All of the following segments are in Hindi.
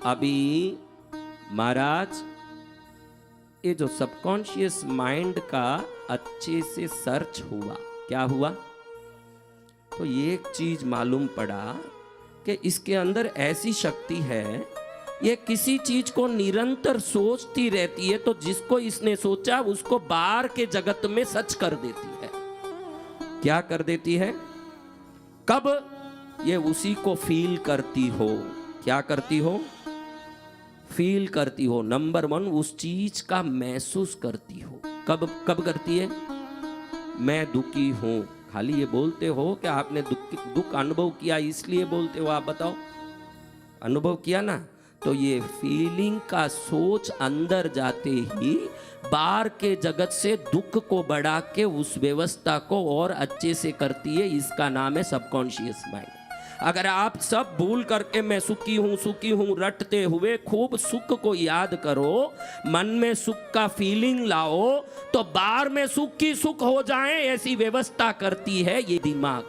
अभी महाराज ये जो सबकॉन्शियस माइंड का अच्छे से सर्च हुआ, क्या हुआ, तो ये एक चीज मालूम पड़ा कि इसके अंदर ऐसी शक्ति है, ये किसी चीज को निरंतर सोचती रहती है, तो जिसको इसने सोचा उसको बाहर के जगत में सच कर देती है। क्या कर देती है? कब? ये उसी को फील करती हो। क्या करती हो? फील करती हो। नंबर 1, उस चीज का महसूस करती हो। कब कब करती है? मैं दुखी हूं। खाली ये बोलते हो कि आपने दुख अनुभव किया इसलिए बोलते हो? आप बताओ, अनुभव किया ना? तो ये फीलिंग का सोच अंदर जाते ही बाहर के जगत से दुख को बढ़ा के उस व्यवस्था को और अच्छे से करती है। इसका नाम है सबकॉन्शियस माइंड। अगर आप सब भूल करके मैं सुखी हूं रटते हुए खूब सुख को याद करो, मन में सुख का फीलिंग लाओ, तो बाहर में सुख की सुख हो जाए ऐसी व्यवस्था करती है ये दिमाग।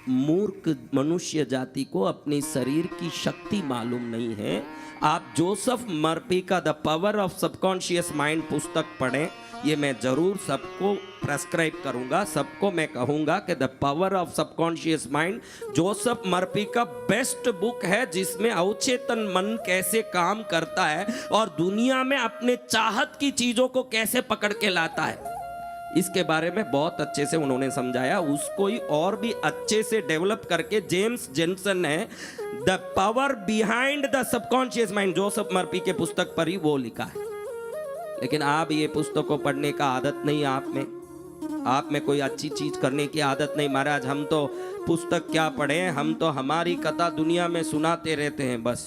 मूर्ख मनुष्य जाति को अपने शरीर की शक्ति मालूम नहीं है। आप जोसेफ मर्फी का the power of subconscious mind पुस्तक पढ़ें। ये मैं जरूर सबको प्रेस्क्राइब करूंगा, सबको मैं कहूंगा कि the power of subconscious mind Joseph Murphy का बेस्ट बुक है, जिसमें अवचेतन मन कैसे काम करता है और दुनिया में अपने चाहत की चीजों को कैसे पकड़ के लाता है, इसके बारे में बहुत अच्छे से उन्होंने समझाया। उसको ही और भी अच्छे से डेवलप करके जेम्स जेनसन ने the power behind the subconscious mind Joseph Murphy के पुस्तक पर ही वो लिखा है। लेकिन आप ये पुस्तक को पढ़ने का आदत नहीं, आप में कोई अच्छी चीज करने की आदत नहीं। महाराज हम तो पुस्तक क्या पढ़े, हम तो हमारी कथा दुनिया में सुनाते रहते हैं बस।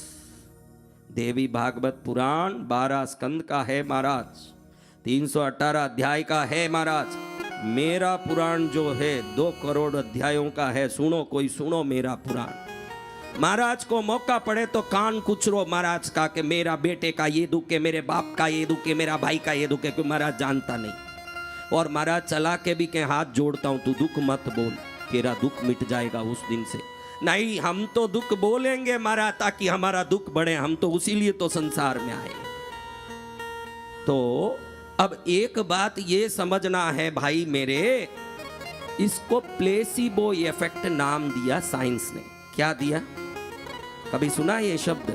देवी भागवत पुराण 12 स्कंद का है महाराज, 318 अध्याय का है महाराज। मेरा पुराण जो है 2 करोड़ अध्यायों का है। सुनो, कोई सुनो मेरा पुराण। महाराज को मौका पड़े तो कान कुचरो महाराज का कि मेरा बेटे का ये दुख है, मेरे बाप का ये दुख है, मेरा भाई का ये दुख है, क्योंकि महाराज जानता नहीं। और महाराज चला के भी कहीं हाथ जोड़ता हूं, तू दुख मत बोल, तेरा दुख मिट जाएगा उस दिन से। नहीं, हम तो दुख बोलेंगे महाराज ताकि हमारा दुख बढ़े, हम तो उसी लिए तो संसार में आए। तो अब एक बात ये समझना है भाई मेरे, इसको प्लेसिबो इफेक्ट नाम दिया साइंस ने। क्या दिया? कभी सुना ये शब्द?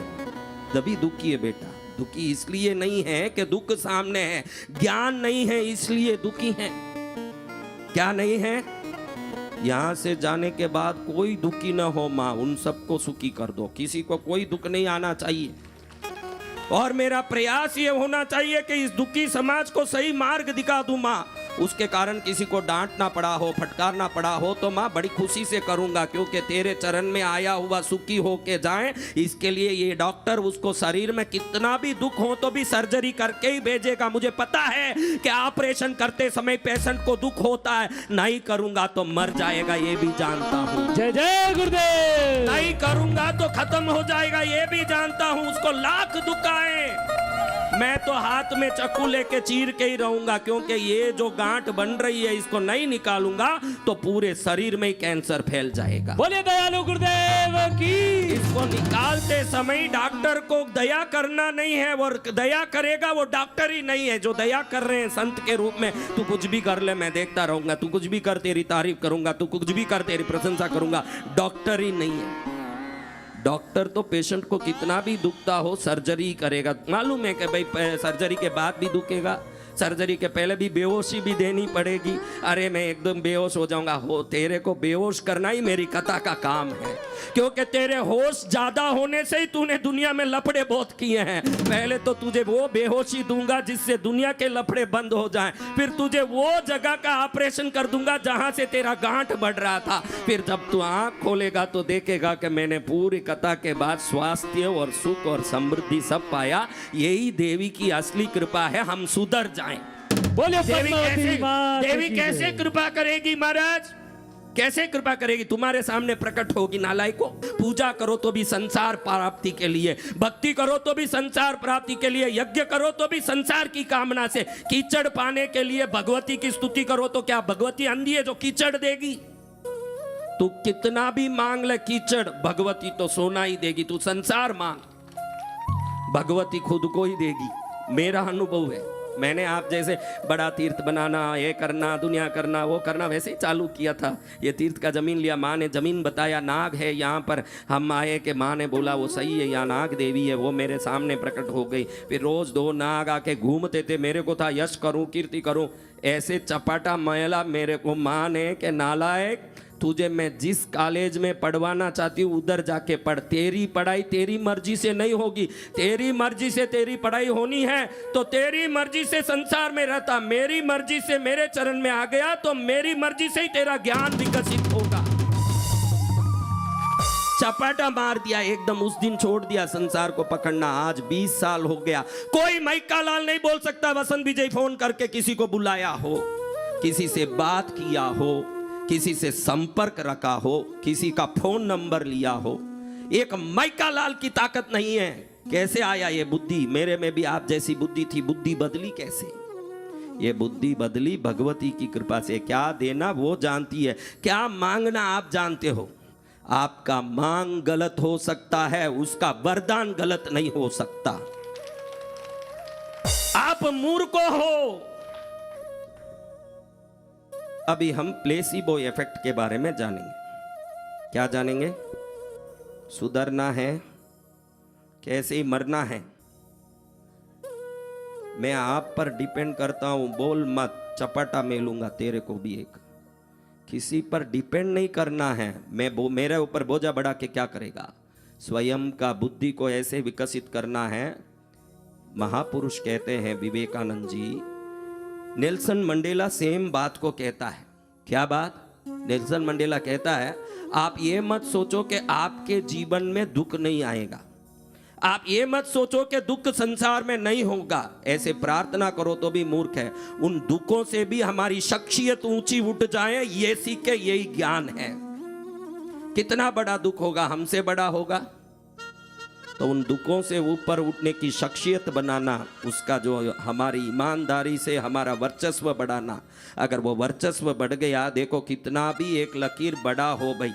तभी दुखी है बेटा। दुखी इसलिए नहीं है कि दुख सामने है, ज्ञान नहीं है इसलिए दुखी है। क्या नहीं है? यहां से जाने के बाद कोई दुखी ना हो मां, उन सबको सुखी कर दो, किसी को कोई दुख नहीं आना चाहिए। और मेरा प्रयास ये होना चाहिए कि इस दुखी समाज को सही मार्ग दिखा दूं मां। उसके कारण किसी को डांटना पड़ा हो, फटकारना पड़ा हो तो मां बड़ी खुशी से करूंगा, क्योंकि तेरे चरण में आया हुआ सुखी होके जाए, इसके लिए ये डॉक्टर उसको शरीर में कितना भी दुख हो तो भी सर्जरी करके ही भेजेगा। मुझे पता है कि ऑपरेशन करते समय पेशेंट को दुख होता है, नहीं करूंगा तो मर जाएगा, ये भी जानता हूं। जय जय गुरुदेव। नहीं करूंगा तो खत्म हो जाएगा, ये भी जानता हूं। उसको लाख दुख आए, मैं तो हाथ में चाकू लेके चीर के ही रहूंगा, क्योंकि ये जो गांठ बन रही है इसको नहीं निकालूंगा तो पूरे शरीर में ही कैंसर फैल जाएगा। बोले दयालु गुरुदेव की। इसको निकालते समय डॉक्टर को दया करना नहीं है, और दया करेगा वो डॉक्टर ही नहीं है। जो दया कर रहे हैं संत के रूप में, तू कुछ भी कर ले मैं देखता रहूंगा, तू कुछ भी कर तेरी तारीफ करूंगा, तू कुछ भी कर तेरी प्रशंसा करूंगा, डॉक्टर ही नहीं है। डॉक्टर तो पेशेंट को कितना भी दुखता हो सर्जरी करेगा। मालूम है कि भाई सर्जरी के बाद भी दुखेगा, सर्जरी के पहले भी बेहोशी भी देनी पड़ेगी। अरे मैं एकदम बेहोश हो जाऊंगा। हो, तेरे को बेहोश करना ही मेरी कथा का काम है, क्योंकि तेरे होश ज्यादा होने से ही तूने दुनिया में लफड़े बहुत किए हैं। पहले तो तुझे वो बेहोशी दूंगा जिससे दुनिया के लफड़े बंद हो जाएं, फिर तुझे वो जगह का ऑपरेशन कर दूंगा जहां से तेरा गांठ बढ़ रहा था। फिर जब तू आंख खोलेगा तो देखेगा कि मैंने पूरी कथा के बाद स्वास्थ्य और सुख और समृद्धि सब पाया। यही देवी की असली कृपा है, हम सुधर जाएं। देवी कैसे कृपा करेगी महाराज? कैसे कृपा करेगी? तुम्हारे सामने प्रकट होगी नालायकों। पूजा करो तो भी संसार प्राप्ति के लिए, भक्ति करो तो भी संसार प्राप्ति के लिए, यज्ञ करो तो भी संसार की कामना से, कीचड़ पाने के लिए भगवती की स्तुति करो तो क्या भगवती अंधी है जो कीचड़ देगी? तू कितना भी मांग ले कीचड़, भगवती तो सोना ही देगी। तू संसार मांग, भगवती खुद को ही देगी। मेरा अनुभव है, मैंने आप जैसे बड़ा तीर्थ बनाना, ये करना, दुनिया करना, वो करना, वैसे ही चालू किया था। ये तीर्थ का जमीन लिया, माँ ने जमीन बताया, नाग है यहाँ पर। हम आए कि माँ ने बोला वो सही है, यहाँ नाग देवी है। वो मेरे सामने प्रकट हो गई। फिर रोज 2 नाग आके घूमते थे। मेरे को था यश करूं, कीर्ति करूं। ऐसे चपाटा मैला मेरे को माँ ने के नालायक, तुझे मैं जिस कॉलेज में पढ़वाना चाहती हूँ उधर जाके पढ़। तेरी पढ़ाई तेरी मर्जी से नहीं होगी। तेरी मर्जी से तेरी पढ़ाई होनी है तो तेरी मर्जी से संसार में रहता। मेरी मर्जी से मेरे चरण में आ गया तो मेरी मर्जी से ही तेरा ज्ञान विकसित होगा। चपाटा मार दिया एकदम, उस दिन छोड़ दिया संसार को पकड़ना। आज 20 साल हो गया। कोई मैका लाल नहीं बोल सकता वसंत विजय फोन करके किसी को बुलाया हो, किसी से बात किया हो, किसी से संपर्क रखा हो, किसी का फोन नंबर लिया हो। एक मैका लाल की ताकत नहीं है। कैसे आया ये बुद्धि? मेरे में भी आप जैसी बुद्धि थी। बुद्धि बदली कैसे? ये बुद्धि बदली भगवती की कृपा से। क्या देना वो जानती है, क्या मांगना आप जानते हो। आपका मांग गलत हो सकता है, उसका वरदान गलत नहीं हो सकता। आप मूर्ख हो। अभी हम प्लेसिबो इफेक्ट के बारे में जानेंगे। क्या जानेंगे? सुधरना है, कैसे ही मरना है। मैं आप पर डिपेंड करता हूं, बोल मत, चपाटा मेलूंगा तेरे को भी एक। किसी पर डिपेंड नहीं करना है। मेरे ऊपर बोझा बढ़ा के क्या करेगा? स्वयं का बुद्धि को ऐसे विकसित करना है। महापुरुष कहते हैं Vivekananda ji, Nelson Mandela same बात को कहता है। क्या बात? नेल्सन मंडेला कहता है आप ये मत सोचो कि आपके जीवन में दुख नहीं आएगा। आप ये मत सोचो कि दुख संसार में नहीं होगा। ऐसे प्रार्थना करो तो भी मूर्ख है। उन दुखों से भी हमारी शख्सियत ऊंची उठ जाए, ये सीखे, यही ज्ञान है। कितना बड़ा दुख होगा, हमसे बड़ा होगा, तो उन दुखों से ऊपर उठने की शख्सियत बनाना, उसका जो हमारी ईमानदारी से हमारा वर्चस्व बढ़ाना। अगर वो वर्चस्व बढ़ गया, देखो कितना भी एक लकीर बड़ा हो भाई,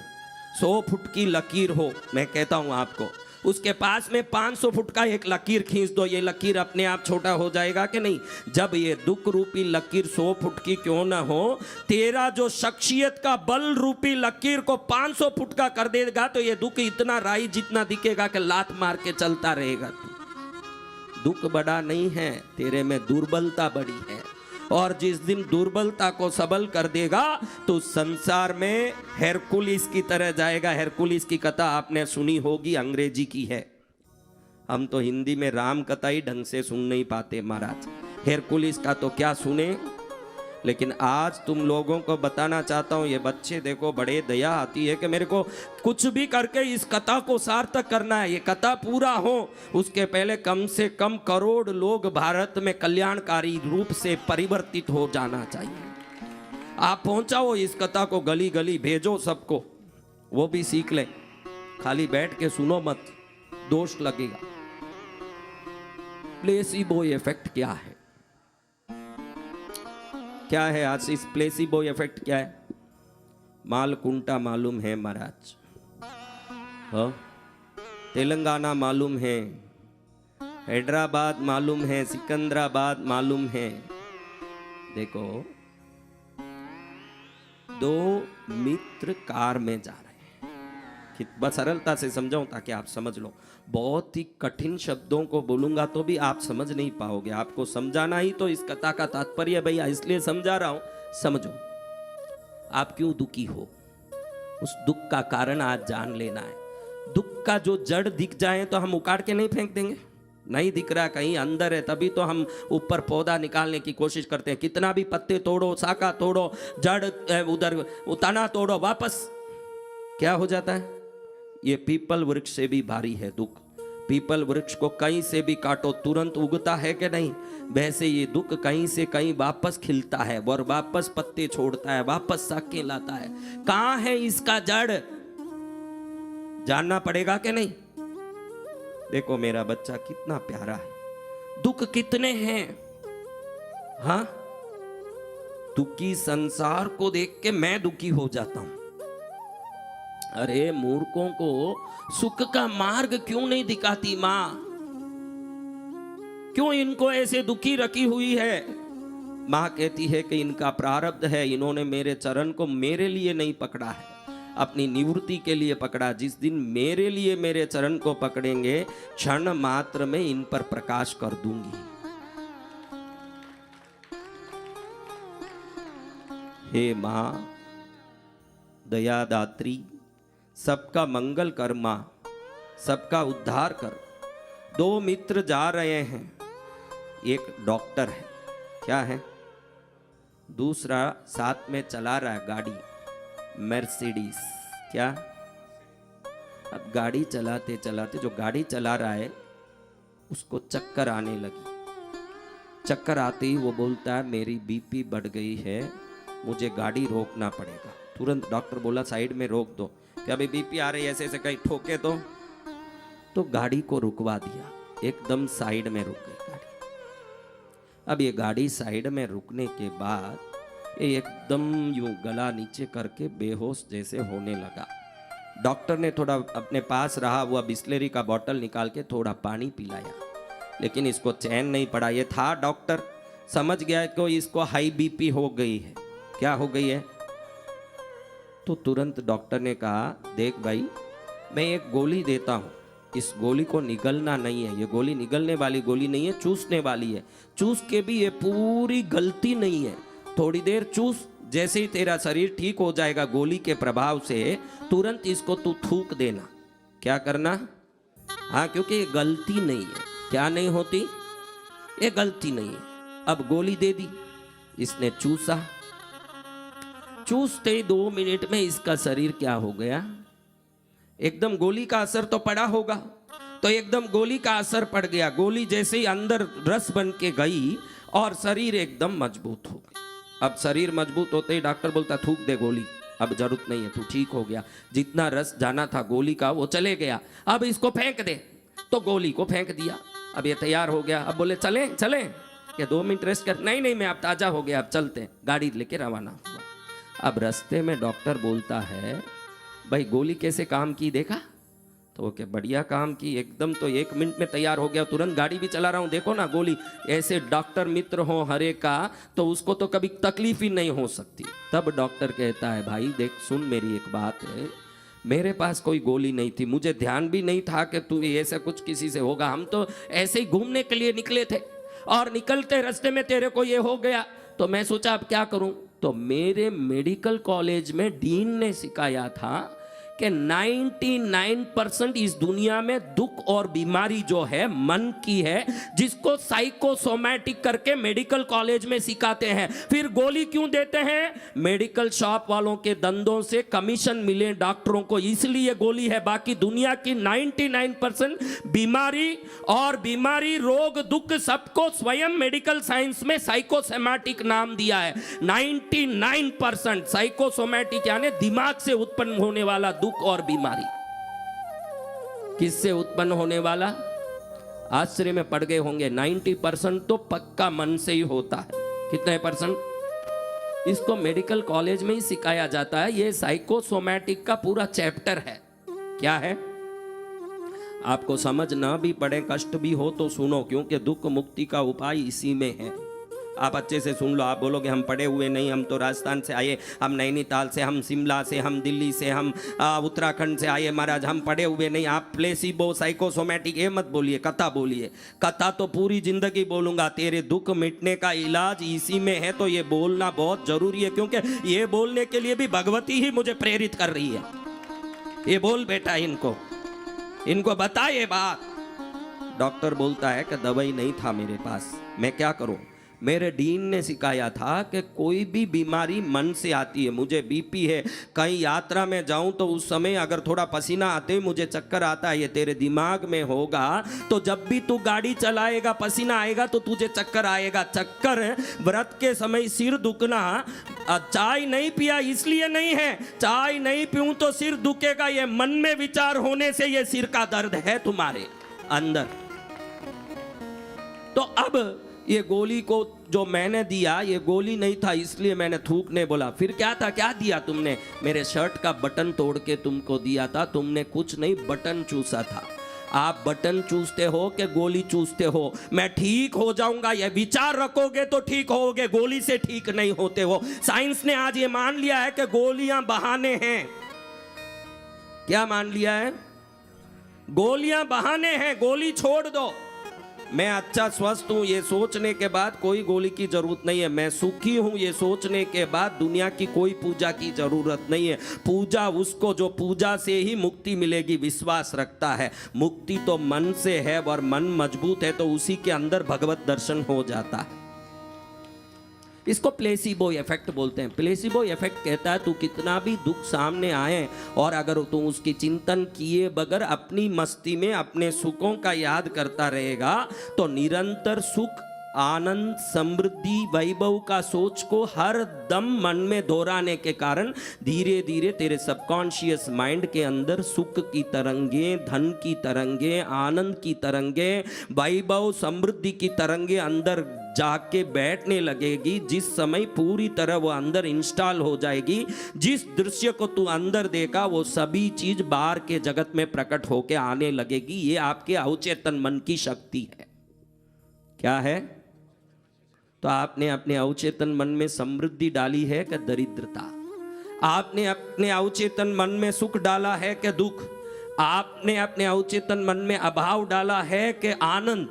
100 फुट की लकीर हो, मैं कहता हूँ आपको, उसके पास में 500 फुट का एक लकीर खींच दो, ये लकीर अपने आप छोटा हो जाएगा कि नहीं? जब ये दुख रूपी लकीर 100 फुट की क्यों ना हो, तेरा जो शख्सियत का बल रूपी लकीर को 500 फुट का कर देगा तो ये दुख इतना राई जितना दिखेगा कि लात मार के चलता रहेगा। दुख बड़ा नहीं है, तेरे में दुर्बलता बड़ी है। और जिस दिन दुर्बलता को सबल कर देगा तो संसार में हेरकुलिस की तरह जाएगा। हेरकुलिस की कथा आपने सुनी होगी, अंग्रेजी की है। हम तो हिंदी में राम कथा ही ढंग से सुन नहीं पाते महाराज। हेरकुलिस का तो क्या सुने। लेकिन आज तुम लोगों को बताना चाहता हूँ, ये बच्चे देखो, बड़े दया आती है कि मेरे को कुछ भी करके इस कथा को सार्थक करना है। ये कथा पूरा हो उसके पहले कम से कम करोड़ लोग भारत में कल्याणकारी रूप से परिवर्तित हो जाना चाहिए। आप पहुंचाओ इस कथा को, गली गली भेजो सबको, वो भी सीख ले। खाली बैठ के सुनो मत, दोष लगेगा। प्लेसिबो इफेक्ट क्या है? क्या है आज इस प्लेसिबो इफेक्ट क्या है? मालकुंटा मालूम है महाराज, हाँ? तेलंगाना मालूम है, हैदराबाद मालूम है, सिकंदराबाद मालूम है। देखो, 2 मित्र कार में जा रहे हैं। बस सरलता से समझाऊं ताकि आप समझ लो। बहुत ही कठिन शब्दों को बोलूंगा तो भी आप समझ नहीं पाओगे। आपको समझाना ही तो इस कथा का तात्पर्य भैया, इसलिए समझा रहा हूं, समझो। आप क्यों दुखी हो, उस दुख का कारण आज जान लेना है। दुख का जो जड़ दिख जाए तो हम उखाड़ के नहीं फेंक देंगे। नहीं दिख रहा, कहीं अंदर है, तभी तो हम ऊपर पौधा निकालने की कोशिश करते हैं। कितना भी पत्ते तोड़ो, शाखा तोड़ो, जड़ उधर तना तोड़ो, वापस क्या हो जाता है? ये पीपल वृक्ष से भी भारी है दुख। पीपल वृक्ष को कहीं से भी काटो तुरंत उगता है कि नहीं? वैसे ये दुख कहीं से कहीं वापस खिलता है और वापस पत्ते छोड़ता है, वापस शाखें लाता है। कहां है इसका जड़? जानना पड़ेगा कि नहीं? देखो मेरा बच्चा कितना प्यारा है। दुख कितने हैं, हाँ? दुखी संसार को देख के मैं दुखी हो जाता हूं। अरे मूर्खों को सुख का मार्ग क्यों नहीं दिखाती माँ? क्यों इनको ऐसे दुखी रखी हुई है? माँ कहती है कि इनका प्रारब्ध है, इन्होंने मेरे चरण को मेरे लिए नहीं पकड़ा है, अपनी निवृत्ति के लिए पकड़ा। जिस दिन मेरे लिए मेरे चरण को पकड़ेंगे, क्षण मात्र में इन पर प्रकाश कर दूंगी। हे माँ दयादात्री, सबका मंगल कर माँ, सबका उद्धार कर। दो मित्र जा रहे हैं, एक डॉक्टर है, क्या है, दूसरा साथ में चला रहा है गाड़ी, मर्सिडीज, क्या। अब गाड़ी चलाते चलाते जो गाड़ी चला रहा है उसको चक्कर आने लगी। चक्कर आते ही वो बोलता है मेरी बीपी बढ़ गई है, मुझे गाड़ी रोकना पड़ेगा। तुरंत डॉक्टर बोला साइड में रोक दो, क्या अभी बीपी आ रही है, ऐसे ऐसे कहीं ठोके तो गाड़ी को रुकवा दिया, एकदम साइड में रुक गई गाड़ी। अब ये गाड़ी साइड में रुकने के बाद ये एकदम यूं गला नीचे करके बेहोश जैसे होने लगा। डॉक्टर ने थोड़ा अपने पास रहा हुआ बिस्लेरी का बोतल निकाल के थोड़ा पानी पिलाया, लेकिन इसको चैन नहीं पड़ा। ये था डॉक्टर, समझ गया कि इसको हाई बीपी हो गई है। क्या हो गई है? तो तुरंत डॉक्टर ने कहा देख भाई, मैं एक गोली देता हूँ, इस गोली को निगलना नहीं है, ये गोली निगलने वाली गोली नहीं है, चूसने वाली है। चूस के भी ये पूरी गलती नहीं है, थोड़ी देर चूस, जैसे ही तेरा शरीर ठीक हो जाएगा गोली के प्रभाव से, तुरंत इसको तू थूक देना। क्या करना? हाँ, क्योंकि ये गलती नहीं है। क्या नहीं होती? ये गलती नहीं है। अब गोली दे दी, इसने चूसा, चूसते ही 2 मिनट में इसका शरीर क्या हो गया, एकदम गोली का असर तो पड़ा होगा, तो एकदम गोली का असर पड़ गया। गोली जैसे ही अंदर रस बन के गई और शरीर एकदम मजबूत हो गया। अब शरीर मजबूत होते ही डॉक्टर बोलता थूक दे गोली, अब जरूरत नहीं है, तू ठीक हो गया, जितना रस जाना था गोली का वो चले गया, अब इसको फेंक दे। तो गोली को फेंक दिया, अब ये तैयार हो गया। अब बोले चले चले, क्या 2 मिनट रेस्ट कर? नहीं नहीं, मैं अब ताजा हो गया, अब चलते हैं। गाड़ी लेके रवाना हुआ। अब रास्ते में डॉक्टर बोलता है भाई गोली कैसे काम की देखा? तो वो क्या बढ़िया काम की, एकदम तो 1 मिनट में तैयार हो गया, तुरंत गाड़ी भी चला रहा हूँ, देखो ना गोली। ऐसे डॉक्टर मित्र हो हरे का तो उसको तो कभी तकलीफ ही नहीं हो सकती। तब डॉक्टर कहता है भाई देख सुन, मेरी एक बात है, मेरे पास कोई गोली नहीं थी, मुझे ध्यान भी नहीं था कि तू ऐसा कुछ किसी से होगा, हम तो ऐसे ही घूमने के लिए निकले थे और निकलते रास्ते में तेरे को ये हो गया, तो मैं सोचा अब क्या करूं। तो मेरे मेडिकल कॉलेज में डीन ने सिखाया था कि 99% इस दुनिया में दुख और बीमारी जो है मन की है, जिसको साइकोसोमैटिक करके मेडिकल कॉलेज में सिखाते हैं। फिर गोली क्यों देते हैं? मेडिकल शॉप वालों के धंधों से कमीशन मिले डॉक्टरों को, इसलिए गोली है। बाकी दुनिया की 99% बीमारी और बीमारी रोग दुख सबको स्वयं मेडिकल साइंस में साइकोसोमैटिक नाम दिया है। 99% साइकोसोमैटिक यानी दिमाग से उत्पन्न होने वाला दुख और बीमारी। किससे उत्पन्न होने वाला? आश्चर्य में पड़ गए होंगे, 90% तो पक्का मन से ही होता है। कितने परसेंट? इसको मेडिकल कॉलेज में ही सिखाया जाता है। ये साइकोसोमैटिक का पूरा चैप्टर है। क्या है? आपको समझ ना भी पड़े, कष्ट भी हो तो सुनो, क्योंकि दुख मुक्ति का उपाय इसी में है। आप अच्छे से सुन लो। आप बोलोगे हम पढ़े हुए नहीं, हम तो राजस्थान से आए, हम नैनीताल से, हम शिमला से, हम दिल्ली से, हम उत्तराखंड से आए, महाराज हम पढ़े हुए नहीं। आप प्लेसिबो साइकोसोमैटिक ये मत बोलिए, कथा बोलिए। कथा तो पूरी जिंदगी बोलूंगा, तेरे दुख मिटने का इलाज इसी में है, तो ये बोलना बहुत जरूरी है, क्योंकि ये बोलने के लिए भी भगवती ही मुझे प्रेरित कर रही है। ये बोल बेटा, इनको बता ये बात। डॉक्टर बोलता है कि दवाई नहीं था मेरे पास, मैं क्या करूं? मेरे डीन ने सिखाया था कि कोई भी बीमारी मन से आती है। मुझे बीपी है, कहीं यात्रा में जाऊं तो उस समय अगर थोड़ा पसीना आते ही मुझे चक्कर आता है, ये तेरे दिमाग में होगा, तो जब भी तू गाड़ी चलाएगा पसीना आएगा तो तुझे चक्कर आएगा। चक्कर व्रत के समय सिर दुखना, चाय नहीं पिया इसलिए नहीं है, चाय नहीं पीऊं तो सिर दुखेगा, ये मन में विचार होने से ये सिर का दर्द है तुम्हारे अंदर। तो अब ये गोली को जो मैंने दिया ये गोली नहीं था, इसलिए मैंने थूकने बोला। फिर क्या था, क्या दिया तुमने? मेरे शर्ट का बटन तोड़ के तुमको दिया था। तुमने कुछ नहीं, बटन चूसा था। आप बटन चूसते हो कि गोली चूसते हो? मैं ठीक हो जाऊंगा ये विचार रखोगे तो ठीक होगे, गोली से ठीक नहीं होते हो। साइंस ने आज ये मान लिया है कि गोलियां बहाने हैं। क्या मान लिया है? गोलियां बहाने हैं, गोली छोड़ दो। मैं अच्छा स्वस्थ हूं ये सोचने के बाद कोई गोली की जरूरत नहीं है। मैं सुखी हूं ये सोचने के बाद दुनिया की कोई पूजा की जरूरत नहीं है। पूजा उसको जो पूजा से ही मुक्ति मिलेगी विश्वास रखता है। मुक्ति तो मन से है और मन मजबूत है तो उसी के अंदर भगवत दर्शन हो जाता है। इसको प्लेसिबो इफेक्ट बोलते हैं। प्लेसिबो इफेक्ट कहता है तू कितना भी दुख सामने आए और अगर तू उसकी चिंतन किए बगैर अपनी मस्ती में अपने सुखों का याद करता रहेगा तो निरंतर सुख, आनंद, समृद्धि, वैभव का सोच को हर दम मन में दोहराने के कारण धीरे धीरे तेरे सबकॉन्शियस माइंड के अंदर सुख की तरंगे, धन की तरंगे, आनंद की तरंगे, वैभव समृद्धि की तरंगे अंदर जाके बैठने लगेगी। जिस समय पूरी तरह वो अंदर इंस्टॉल हो जाएगी, जिस दृश्य को तू अंदर देखा वो सभी चीज बाहर के जगत में प्रकट होके आने लगेगी। ये आपके अवचेतन मन की शक्ति है। क्या है? तो आपने अपने अवचेतन मन में समृद्धि डाली है कि दरिद्रता? आपने अपने अवचेतन मन में सुख डाला है कि दुख? आपने अपने अवचेतन मन में अभाव डाला है कि आनंद?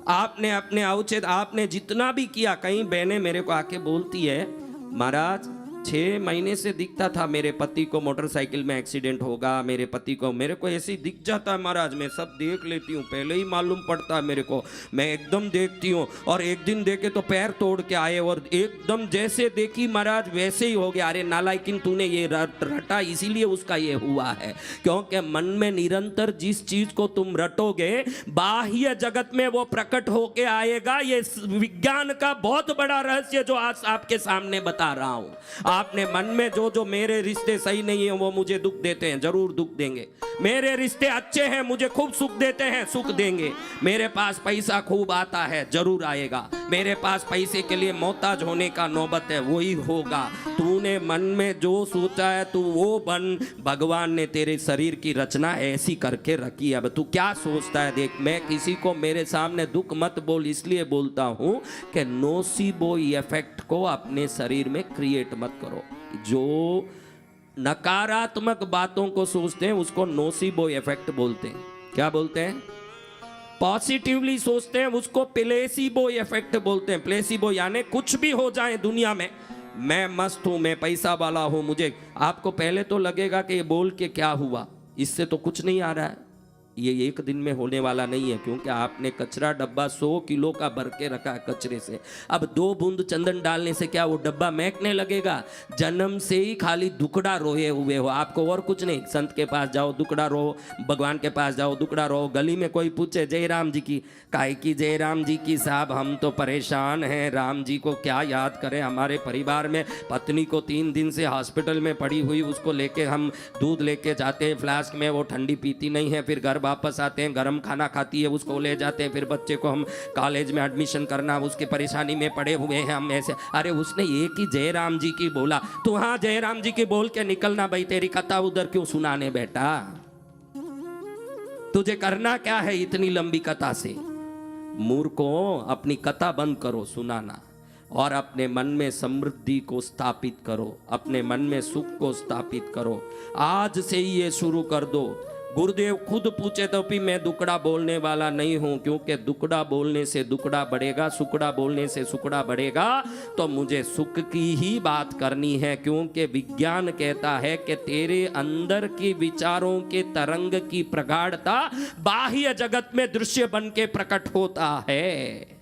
आपने अपने आपने जितना भी किया। कई बहनें मेरे को आके बोलती है, महाराज 6 महीने से दिखता था मेरे पति को मोटरसाइकिल में एक्सीडेंट होगा, मेरे पति को, मेरे को ऐसे ही दिख जाता है महाराज, मैं सब देख लेती हूँ, पहले ही मालूम पड़ता है मेरे को, मैं एकदम देखती हूँ। और एक दिन देखे तो पैर तोड़ के आए और एकदम जैसे देखी महाराज वैसे ही हो गया। अरे नालायकिन, तूने ये रटा इसीलिए उसका ये हुआ है, क्योंकि मन में निरंतर जिस चीज को तुम रटोगे बाह्य जगत में वो प्रकट होके आएगा। ये विज्ञान का बहुत बड़ा रहस्य जो आज आपके सामने बता रहा हूँ। आपने मन में जो मेरे रिश्ते सही नहीं है वो मुझे दुख देते हैं, जरूर दुख देंगे। मेरे रिश्ते अच्छे हैं, मुझे खूब सुख देते हैं, सुख देंगे। मेरे पास पैसा खूब आता है, जरूर आएगा। मेरे पास पैसे के लिए मोहताज होने का नौबत है, वही होगा। तूने मन में जो सोचा है तू वो बन। भगवान ने तेरे शरीर की रचना ऐसी करके रखी है। अब तू क्या सोचता है देख। मैं किसी को मेरे सामने दुख मत बोल इसलिए बोलता हूं कि नोसिबो इफेक्ट को अपने शरीर में क्रिएट मत करो। जो नकारात्मक बातों को सोचते हैं उसको नोसिबो इफेक्ट बोलते हैं। क्या बोलते हैं? पॉजिटिवली सोचते हैं उसको प्लेसिबो इफेक्ट बोलते हैं। प्लेसिबो यानी कुछ भी हो जाए दुनिया में, मैं मस्त हूं, मैं पैसा वाला हूं, मुझे। आपको पहले तो लगेगा कि ये बोल के क्या हुआ, इससे तो कुछ नहीं आ रहा है। ये एक दिन में होने वाला नहीं है, क्योंकि आपने कचरा डब्बा 100 किलो का भर के रखा है कचरे से। अब 2 बूंद चंदन डालने से क्या वो डब्बा महकने लगेगा? जन्म से ही खाली दुखड़ा रोए हुए हो, आपको और कुछ नहीं। संत के पास जाओ दुखड़ा रो, भगवान के पास जाओ दुखड़ा रो। गली में कोई पूछे जय राम जी की, काहे की जय राम जी की साहब, हम तो परेशान हैं, राम जी को क्या याद करें। हमारे परिवार में पत्नी को 3 दिन से हॉस्पिटल में पड़ी हुई, उसको लेके हम दूध लेके जाते हैं फ्लास्क में, वो ठंडी पीती नहीं है। फिर घर वापस आते हैं, गरम खाना खाती है, उसको ले जाते हैं। फिर बच्चे को हम कॉलेज में एडमिशन करना, उसकी परेशानी में पड़े हुए हैं हम ऐसे। अरे उसने एक ही जय राम जी की बोला, तो हाँ जय राम जी की बोल के निकलना भाई, तेरी कथा उधर क्यों सुनाने बेटा? तुझे करना क्या है इतनी लंबी कथा से? मूर्खों, अपनी कथा बंद करो सुनाना और अपने मन में समृद्धि को स्थापित करो, अपने मन में सुख को स्थापित करो। आज से ही ये शुरू कर दो। गुरुदेव खुद पूछे तो भी मैं दुकड़ा बोलने वाला नहीं हूं, क्योंकि दुकड़ा बोलने से दुकड़ा बढ़ेगा, सुकड़ा बोलने से सुकड़ा बढ़ेगा। तो मुझे सुख की ही बात करनी है, क्योंकि विज्ञान कहता है कि तेरे अंदर के विचारों के तरंग की प्रगाढ़ता बाह्य जगत में दृश्य बन के प्रकट होता है।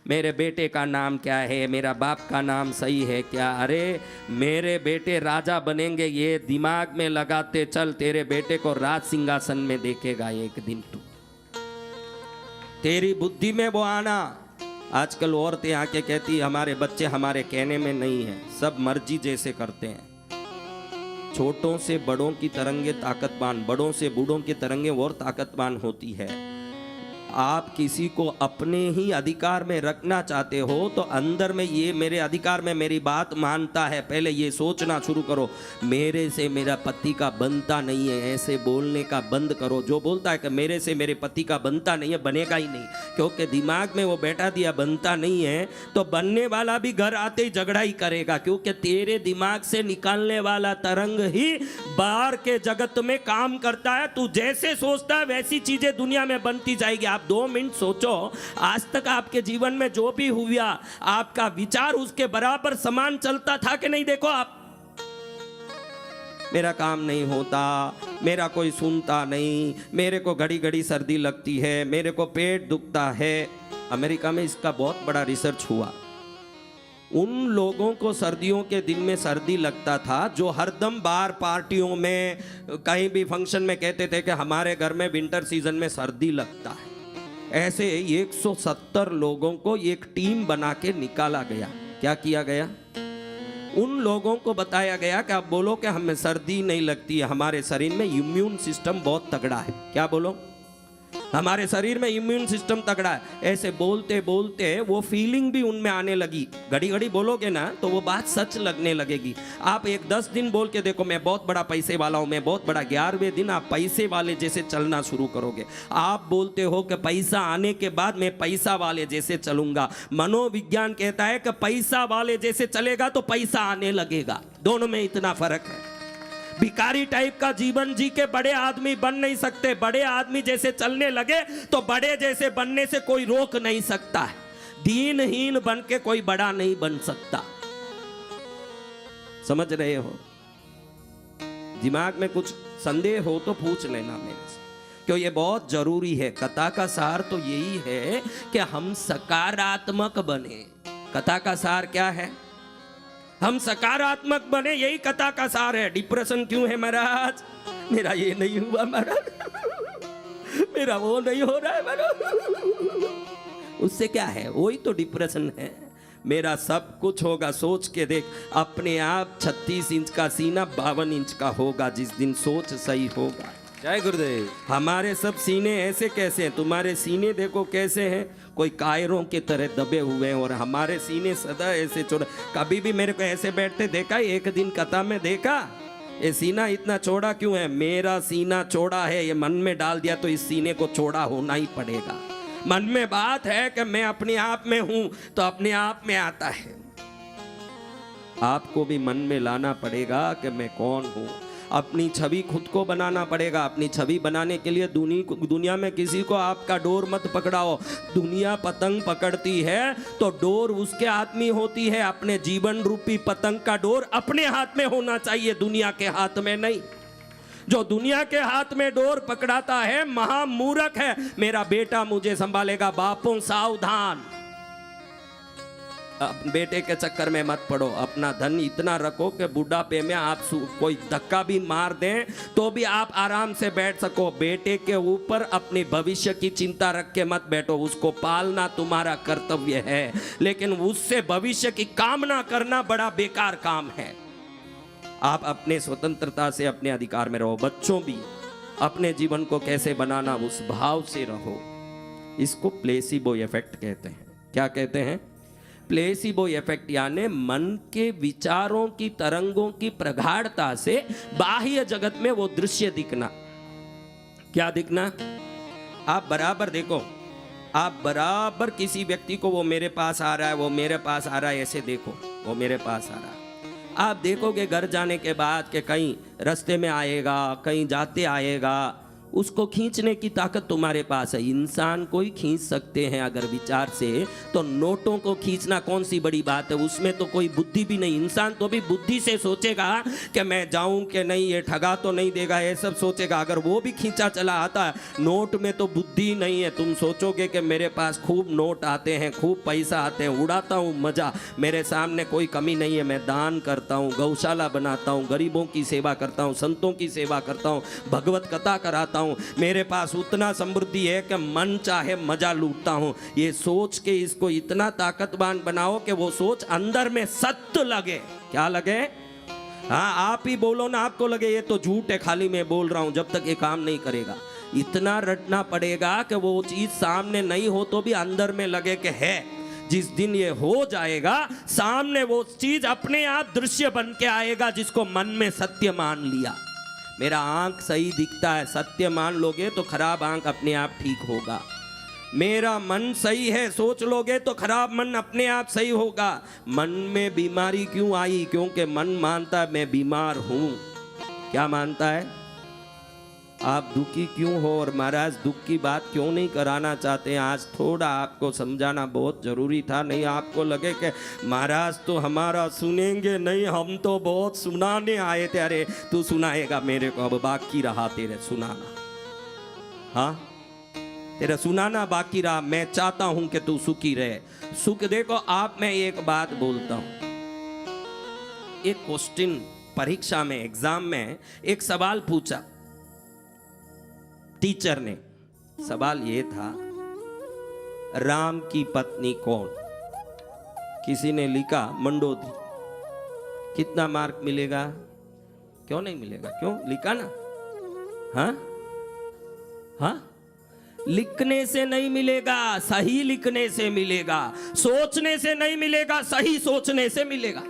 मेरे बेटे का नाम क्या है, मेरा बाप का नाम सही है क्या? अरे मेरे बेटे राजा बनेंगे, ये दिमाग में लगाते चल। तेरे बेटे को राज सिंहासन में देखेगा एक दिन तू। तेरी बुद्धि में वो आना। आजकल औरतें आके कहती हमारे बच्चे हमारे कहने में नहीं है, सब मर्जी जैसे करते हैं। छोटों से बड़ों की तरंगे ताकतवान, बड़ों से बूढ़ों की तरंगे और ताकतवान होती है। आप किसी को अपने ही अधिकार में रखना चाहते हो तो अंदर में ये मेरे अधिकार में मेरी बात मानता है, पहले ये सोचना शुरू करो, मेरे से मेरा पति का बनता नहीं है, ऐसे बोलने का बंद करो। जो बोलता है कि मेरे से मेरे पति का बनता नहीं है, बनेगा ही नहीं, क्योंकि दिमाग में वो बैठा दिया बनता नहीं है तो बनने वाला भी घर आते ही झगड़ा ही करेगा, क्योंकि तेरे दिमाग से निकालने वाला तरंग ही बाहर के जगत में काम करता है। तू जैसे सोचता है वैसी चीजें दुनिया में बनती जाएगी। आप 2 मिनट सोचो, आज तक आपके जीवन में जो भी हुआ आपका विचार उसके बराबर समान चलता था कि नहीं? देखो आप, मेरा काम नहीं होता, मेरा कोई सुनता नहीं, मेरे को घड़ी घड़ी सर्दी लगती है, मेरे को पेट दुखता है। अमेरिका में इसका बहुत बड़ा रिसर्च हुआ। उन लोगों को सर्दियों के दिन में सर्दी लगता था जो हरदम बार पार्टियों में कहीं भी फंक्शन में कहते थे कि हमारे घर में विंटर सीजन में सर्दी लगता है। ऐसे 170 लोगों को एक टीम बना के निकाला गया। क्या किया गया? उन लोगों को बताया गया कि आप बोलो कि हमें सर्दी नहीं लगती है, हमारे शरीर में इम्यून सिस्टम बहुत तगड़ा है। क्या बोलो? हमारे शरीर में इम्यून सिस्टम तगड़ा है। ऐसे बोलते बोलते वो फीलिंग भी उनमें आने लगी। घड़ी घड़ी बोलोगे ना तो वो बात सच लगने लगेगी। आप 10 दिन बोल के देखो, मैं बहुत बड़ा पैसे वाला हूं, मैं बहुत बड़ा, 11वें दिन आप पैसे वाले जैसे चलना शुरू करोगे। आप बोलते हो कि पैसा आने के बाद मैं पैसा वाले जैसे चलूंगा। मनोविज्ञान कहता है कि पैसा वाले जैसे चलेगा तो पैसा आने लगेगा। दोनों में इतना फर्क है। भिखारी टाइप का जीवन जी के बड़े आदमी बन नहीं सकते। बड़े आदमी जैसे चलने लगे तो बड़े जैसे बनने से कोई रोक नहीं सकता है। दीनहीन बन के कोई बड़ा नहीं बन सकता। समझ रहे हो? दिमाग में कुछ संदेह हो तो पूछ लेना मेरे से, क्यों ये बहुत जरूरी है। कथा का सार तो यही है कि हम सकारात्मक बने। कथा का सार क्या है? हम सकारात्मक बने, यही कथा का सार है। डिप्रेशन क्यों है महाराज? मेरा ये नहीं हुआ महाराज, मेरा वो नहीं हो रहा है महाराज। उससे क्या है? वही तो डिप्रेशन है। मेरा सब कुछ होगा, सोच के देख, अपने आप 36 इंच का सीना 52 इंच का होगा जिस दिन सोच सही होगा। जय गुरुदेव। हमारे सब सीने ऐसे कैसे हैं? तुम्हारे सीने देखो कैसे हैं, कोई कायरों की तरह दबे हुए हैं, और हमारे सीने सदा ऐसे चौड़ा। कभी भी मेरे को ऐसे बैठते देखा? एक दिन कथा में देखा? ये सीना इतना चौड़ा क्यों है? मेरा सीना चौड़ा है, ये मन में डाल दिया तो इस सीने को चौड़ा होना ही पड़ेगा। मन में बात है कि मैं अपने आप में हूं तो अपने आप में आता है। आपको भी मन में लाना पड़ेगा कि मैं कौन हूं। अपनी छवि खुद को बनाना पड़ेगा। अपनी छवि बनाने के लिए दुनिया में किसी को आपका डोर मत पकड़ाओ। दुनिया पतंग पकड़ती है तो डोर उसके हाथ में होती है। अपने जीवन रूपी पतंग का डोर अपने हाथ में होना चाहिए, दुनिया के हाथ में नहीं। जो दुनिया के हाथ में डोर पकड़ाता है महामूर्ख है। मेरा बेटा मुझे संभालेगा, बापों सावधान। बेटे के चक्कर में मत पड़ो। अपना धन इतना रखो कि बुढ़ापे में आप कोई धक्का भी मार दें तो भी आप आराम से बैठ सको। बेटे के ऊपर अपने भविष्य की चिंता रख के मत बैठो। उसको पालना तुम्हारा कर्तव्य है, लेकिन उससे भविष्य की कामना करना बड़ा बेकार काम है। आप अपने स्वतंत्रता से अपने अधिकार में रहो। बच्चों भी अपने जीवन को कैसे बनाना उस भाव से रहो। इसको प्लेसिबो इफेक्ट कहते हैं। क्या कहते हैं? प्लेसिबो इफेक्ट, यानी मन के विचारों की तरंगों की प्रगाढ़ता से बाह्य जगत में वो दृश्य दिखना। क्या दिखना? आप बराबर देखो, आप बराबर किसी व्यक्ति को, वो मेरे पास आ रहा है, वो मेरे पास आ रहा है, ऐसे देखो, वो मेरे पास आ रहा है। आप देखोगे घर जाने के बाद कि कहीं रास्ते में आएगा, कहीं जाते आएगा, उसको खींचने की ताकत तुम्हारे पास है। इंसान को ही खींच सकते हैं अगर विचार से, तो नोटों को खींचना कौन सी बड़ी बात है? उसमें तो कोई बुद्धि भी नहीं। इंसान तो भी बुद्धि से सोचेगा कि मैं जाऊं कि नहीं, ये ठगा तो नहीं देगा, ये सब सोचेगा। अगर वो भी खींचा चला आता है, नोट में तो बुद्धि नहीं है। तुम सोचोगे कि मेरे पास खूब नोट आते हैं, खूब पैसा आते हैं, उड़ाता हूँ मजा, मेरे सामने कोई कमी नहीं है, मैं दान करता हूँ, गौशाला बनाता हूँ, गरीबों की सेवा करता हूँ, संतों की सेवा करता हूँ, भगवत कथा कराता हूँ, मेरे पास उतना समृद्धि है कि मन चाहे मजा लूटता हूं। ये सोच के इसको इतना ताकतवान बनाओ कि वो सोच अंदर में सत्य लगे। क्या लगे? हाँ, आप ही बोलो ना, आपको लगे ये तो झूठ है, खाली मैं बोल रहा हूं। जब तक ये काम नहीं करेगा, इतना रटना पड़ेगा कि वो चीज सामने नहीं हो तो भी अंदर में लगे कि है। जिस दिन ये हो जाएगा, सामने वो चीज अपने आप दृश्य बन के आएगा जिसको मन में सत्य मान लिया। मेरा आंख सही दिखता है, सत्य मान लोगे तो खराब आंख अपने आप ठीक होगा। मेरा मन सही है, सोच लोगे तो खराब मन अपने आप सही होगा। मन में बीमारी क्यों आई? क्योंकि मन मानता है मैं बीमार हूं। क्या मानता है? आप दुखी क्यों हो? और महाराज दुख की बात क्यों नहीं कराना चाहते हैं? आज थोड़ा आपको समझाना बहुत जरूरी था। नहीं आपको लगे कि महाराज तो हमारा सुनेंगे नहीं, हम तो बहुत सुनाने आए थे। अरे तू सुनाएगा मेरे को, अब बाकी रहा तेरे सुनाना। हाँ, तेरा सुनाना बाकी रहा। मैं चाहता हूं कि तू सुखी रहे। सुख देखो आप, मैं एक बात बोलता हूं। एक क्वेश्चन परीक्षा में, एग्जाम में एक सवाल पूछा टीचर ने। सवाल ये था, राम की पत्नी कौन? किसी ने लिखा मंडोदरी। कितना मार्क मिलेगा? क्यों नहीं मिलेगा? क्यों लिखा ना? हाँ हाँ, लिखने से नहीं मिलेगा, सही लिखने से मिलेगा। सोचने से नहीं मिलेगा, सही सोचने से मिलेगा।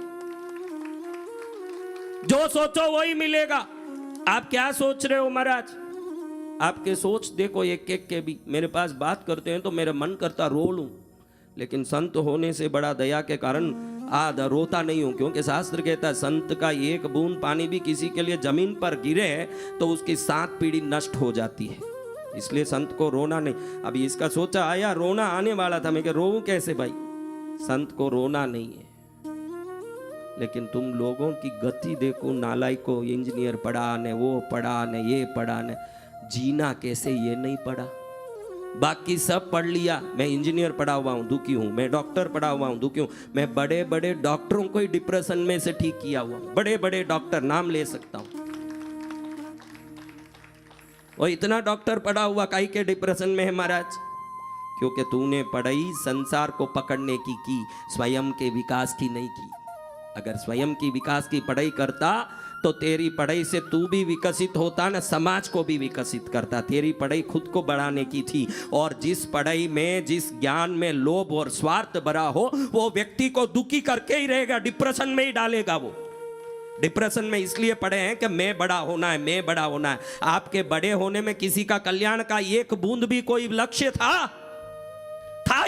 जो सोचो वही मिलेगा। आप क्या सोच रहे हो महाराज? आपके सोच देखो एक एक के भी। मेरे पास बात करते हैं तो मेरा मन करता रो लूं, लेकिन संत होने से बड़ा दया के कारण रोता नहीं हूं। क्योंकि शास्त्र कहता है संत का एक बूंद पानी भी किसी के लिए जमीन पर गिरे तो उसकी 7 पीढ़ी नष्ट हो जाती है। इसलिए संत को रोना नहीं। अभी इसका सोचा आया, रोना आने वाला था। मैं रोऊं कैसे भाई? संत को रोना नहीं है। लेकिन तुम लोगों की गति देखो, नालायक को इंजीनियर पढ़ा ने, वो पढ़ा ने, ये पढ़ा ने, जीना कैसे ये नहीं पढ़ा। बाकी सब पढ़ लिया। मैं इंजीनियर पढ़ा हुआ हूं, दुखी हूं। मैं डॉक्टर पढ़ा हुआ हूं, दुखी हूं। मैं बड़े बड़े डॉक्टरों को ही डिप्रेशन में से ठीक किया हुआ। बड़े बड़े डॉक्टर नाम ले सकता हूं। वो इतना डॉक्टर पढ़ा हुआ काई के डिप्रेशन में है महाराज? क्योंकि तूने पढ़ाई संसार को पकड़ने की, स्वयं के विकास की नहीं की। अगर स्वयं की विकास की पढ़ाई करता तो तेरी पढ़ाई से तू भी विकसित होता ना, समाज को भी विकसित करता। तेरी पढ़ाई खुद को बढ़ाने की थी। और जिस पढ़ाई में, जिस ज्ञान में लोभ और स्वार्थ भरा हो, वो व्यक्ति को दुखी करके ही रहेगा, डिप्रेशन में ही डालेगा। वो डिप्रेशन में इसलिए पढ़े हैं कि मैं बड़ा होना है, मैं बड़ा होना है। आपके बड़े होने में किसी का कल्याण का एक बूंद भी कोई लक्ष्य था?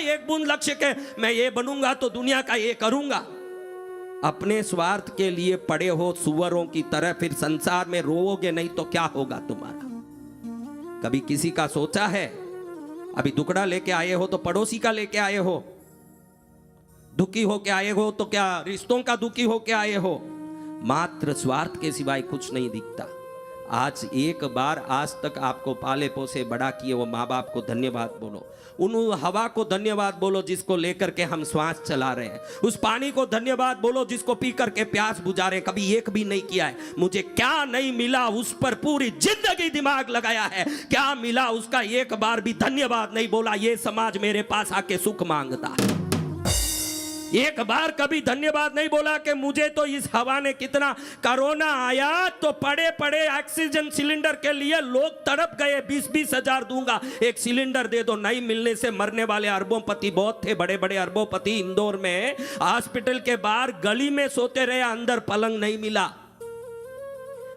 एक बूंद लक्ष्य के मैं ये बनूंगा तो दुनिया का ये करूंगा। अपने स्वार्थ के लिए पड़े हो सुअरों की तरह, फिर संसार में रोओगे नहीं तो क्या होगा तुम्हारा? कभी किसी का सोचा है? अभी दुकड़ा लेके आए हो तो पड़ोसी का लेके आए हो, दुखी होके आए हो तो क्या रिश्तों का दुखी होके आए हो? मात्र स्वार्थ के सिवाय कुछ नहीं दिखता। आज एक बार, आज तक आपको पाले पोसे बड़ा किए वो माँ बाप को धन्यवाद बोलो। उन हवा को धन्यवाद बोलो जिसको लेकर के हम श्वास चला रहे हैं। उस पानी को धन्यवाद बोलो जिसको पी करके प्यास बुझा रहे हैं। कभी एक भी नहीं किया है मुझे क्या नहीं मिला उस पर पूरी जिंदगी दिमाग लगाया है, क्या मिला उसका एक बार भी धन्यवाद नहीं बोला। ये समाज मेरे पास आके सुख मांगता है। एक बार कभी धन्यवाद नहीं बोला कि मुझे तो इस हवा ने कितना। कोरोना आया तो पड़े पड़े ऑक्सीजन सिलेंडर के लिए लोग तड़प गए। 20-20 हजार दूंगा, एक सिलेंडर दे दो। नहीं मिलने से मरने वाले अरबोंपति बहुत थे, बड़े बड़े अरबोंपति। इंदौर में हॉस्पिटल के बाहर गली में सोते रहे, अंदर पलंग नहीं मिला।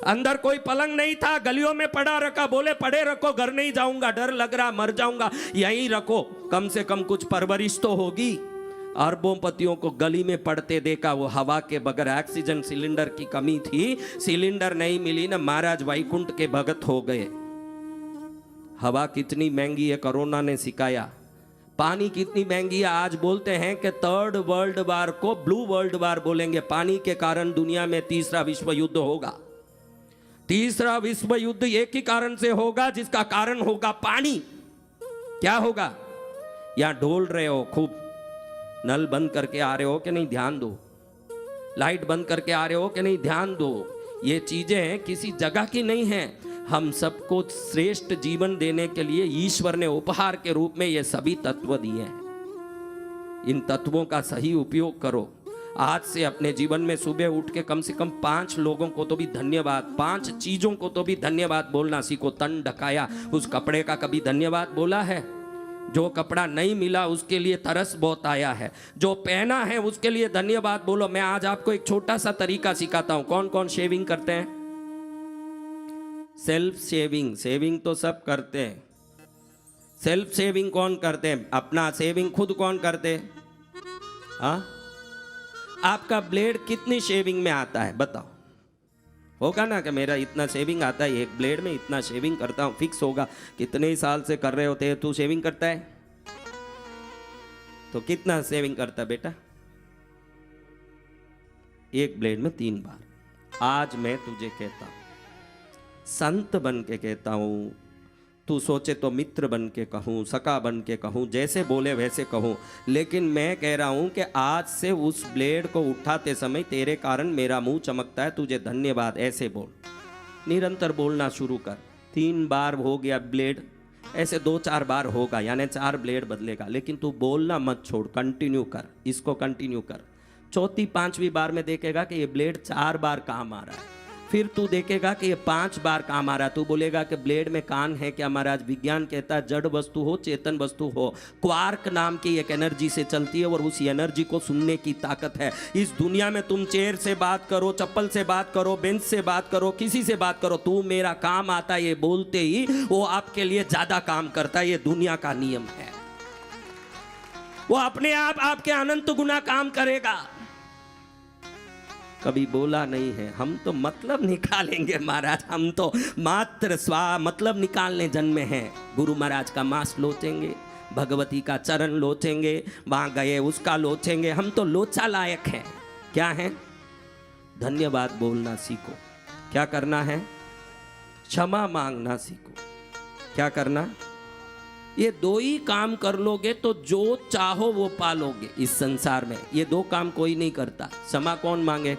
अंदर कोई पलंग नहीं था, गलियों में पड़ा रखा। बोले पड़े रखो, घर नहीं जाऊंगा, डर लग रहा, मर जाऊंगा, यहीं रखो, कम से कम कुछ परवरिश तो होगी। अरबोंपतियों को गली में पड़ते देखा। वो हवा के बगैर, ऑक्सीजन सिलेंडर की कमी थी, सिलेंडर नहीं मिली ना, महाराज वैकुंठ के भगत हो गए। हवा कितनी महंगी है कोरोना ने सिखाया। पानी कितनी महंगी है। आज बोलते हैं कि 3rd वर्ल्ड वार को ब्लू वर्ल्ड वार बोलेंगे। पानी के कारण दुनिया में 3रा विश्व युद्ध होगा। 3रा विश्व युद्ध एक ही कारण से होगा, जिसका कारण होगा पानी। क्या होगा? यहां ढोल रहे हो खूब, नल बंद करके आ रहे हो कि नहीं, ध्यान दो। लाइट बंद करके आ रहे हो कि नहीं, ध्यान दो। ये चीजें किसी जगह की नहीं हैं। हम सबको श्रेष्ठ जीवन देने के लिए ईश्वर ने उपहार के रूप में ये सभी तत्व दिए हैं। इन तत्वों का सही उपयोग करो। आज से अपने जीवन में सुबह उठ के कम से कम 5 लोगों को तो भी धन्यवाद, 5 चीजों को तो भी धन्यवाद बोलना सीखो। तन ढकाया, उस कपड़े का कभी धन्यवाद बोला है? जो कपड़ा नहीं मिला उसके लिए तरस बहुत आया है, जो पहना है उसके लिए धन्यवाद बोलो। मैं आज आपको एक छोटा सा तरीका सिखाता हूं। कौन कौन शेविंग करते हैं? सेल्फ शेविंग, शेविंग तो सब करते हैं। सेल्फ शेविंग कौन करते हैं? अपना शेविंग खुद कौन करते हैं? हाँ, आपका ब्लेड कितनी शेविंग में आता है बताओ? होगा ना कि मेरा इतना शेविंग आता है, एक ब्लेड में इतना शेविंग करता हूं, फिक्स होगा। कितने ही साल से कर रहे होते हैं, तू शेविंग करता है तो कितना शेविंग करता है बेटा? एक ब्लेड में 3 बार। आज मैं तुझे कहता हूं, संत बन के कहता हूं, तू सोचे तो मित्र बन के कहूँ, सका बन के कहूँ, जैसे बोले वैसे कहूँ, लेकिन मैं कह रहा हूँ कि आज से उस ब्लेड को उठाते समय तेरे कारण मेरा मुंह चमकता है, तुझे धन्यवाद, ऐसे बोल। निरंतर बोलना शुरू कर। 3 बार हो गया ब्लेड, ऐसे 2-4 बार होगा, यानी 4 ब्लेड बदलेगा, लेकिन तू बोलना मत छोड़, कंटिन्यू कर, इसको कंटिन्यू कर। 4-5वीं बार में देखेगा कि ये ब्लेड 4 बार काम आ रहा है, फिर तू देखेगा कि ये 5 बार काम आ रहा है। तू बोलेगा कि ब्लेड में कान है क्या महाराज? विज्ञान कहता है जड़ वस्तु हो चेतन वस्तु हो, क्वार्क नाम की एक एनर्जी से चलती है और उसी एनर्जी को सुनने की ताकत है। इस दुनिया में तुम चेयर से बात करो, चप्पल से बात करो, बेंच से बात करो, किसी से बात करो, तू मेरा काम आता है ये बोलते ही वो आपके लिए ज्यादा काम करता है। ये दुनिया का नियम है, वो अपने आप आपके अनंत गुना काम करेगा। कभी बोला नहीं है, हम तो मतलब निकालेंगे महाराज, हम तो मात्र मतलब निकालने जन्मे हैं। गुरु महाराज का मांस लोचेंगे, भगवती का चरण लोचेंगे, वहां गए उसका लोचेंगे, हम तो लोचा लायक हैं। क्या है? धन्यवाद बोलना सीखो। क्या करना है? क्षमा मांगना सीखो। क्या करना? ये 2 ही काम कर लोगे तो जो चाहो वो पालोगे इस संसार में। ये 2 काम कोई नहीं करता। क्षमा कौन मांगे?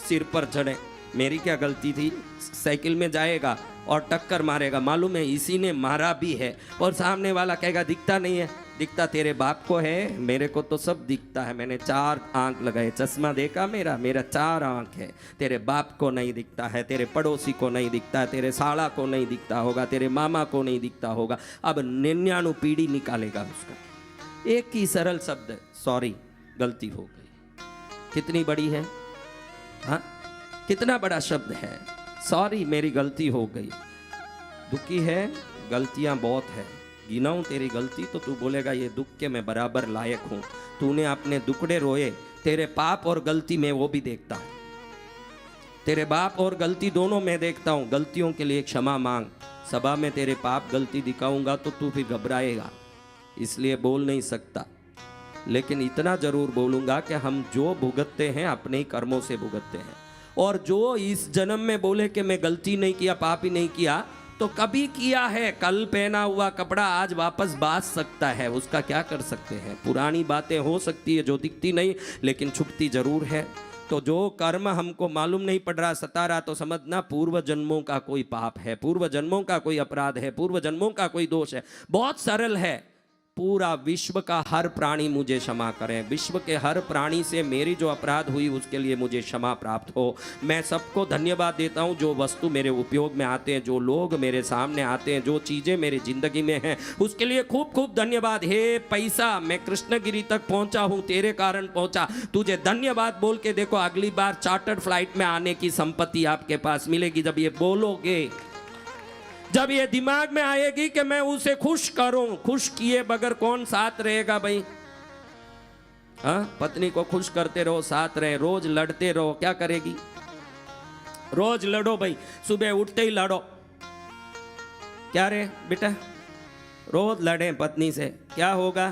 सिर पर चढ़े, मेरी क्या गलती थी, साइकिल में जाएगा और टक्कर मारेगा, मालूम है इसी ने मारा भी है, और सामने वाला कहेगा दिखता नहीं है। दिखता तेरे बाप को है, मेरे को तो सब दिखता है, मैंने 4 आंख लगाए, चश्मा देखा मेरा 4 आंख है। तेरे बाप को नहीं दिखता है, तेरे पड़ोसी को नहीं दिखता है, तेरे साला को नहीं दिखता होगा, तेरे मामा को नहीं दिखता होगा। अब 99 पीढ़ी निकालेगा उसका। एक ही सरल शब्द, सॉरी गलती हो गई। कितनी बड़ी है? हाँ, कितना बड़ा शब्द है, सॉरी मेरी गलती हो गई। दुखी है, गलतियां बहुत है, गिनाऊं तेरी गलती तो तू बोलेगा ये दुख के मैं बराबर लायक हूं। तूने अपने दुखड़े रोए, तेरे पाप और गलती में वो भी देखता हूं, तेरे बाप और गलती दोनों में देखता हूं। गलतियों के लिए क्षमा मांग। सभा में तेरे पाप गलती दिखाऊंगा तो तू फिर घबराएगा, इसलिए बोल नहीं सकता, लेकिन इतना जरूर बोलूंगा कि हम जो भुगतते हैं अपने ही कर्मों से भुगतते हैं। और जो इस जन्म में बोले कि मैं गलती नहीं किया, पाप ही नहीं किया, तो कभी किया है। कल पहना हुआ कपड़ा आज वापस बाज सकता है, उसका क्या कर सकते हैं? पुरानी बातें हो सकती है जो दिखती नहीं लेकिन छुपती जरूर है। तो जो कर्म हमको मालूम नहीं पड़ रहा, सता रहा, तो समझना पूर्व जन्मों का कोई पाप है, पूर्व जन्मों का कोई अपराध है, पूर्व जन्मों का कोई दोष है। बहुत सरल है। पूरा विश्व का हर प्राणी मुझे क्षमा करें, विश्व के हर प्राणी से मेरी जो अपराध हुई उसके लिए मुझे क्षमा प्राप्त हो। मैं सबको धन्यवाद देता हूं जो वस्तु मेरे उपयोग में आते हैं, जो लोग मेरे सामने आते हैं, जो चीज़ें मेरी जिंदगी में हैं, उसके लिए खूब खूब धन्यवाद। हे पैसा, मैं कृष्णगिरी तक पहुंचा हूं तेरे कारण पहुंचा, तुझे धन्यवाद बोल के देखो। अगली बार चार्टर्ड फ्लाइट में आने की संपत्ति आपके पास मिलेगी जब ये बोलोगे, जब ये दिमाग में आएगी कि मैं उसे खुश करूं। खुश किए बगैर कौन साथ रहेगा भाई? हाँ, पत्नी को खुश करते रहो, साथ रहे, रोज लड़ते रहो, क्या करेगी? रोज लड़ो भाई, सुबह उठते ही लड़ो। क्या रे बेटा, रोज लड़े पत्नी से, क्या होगा?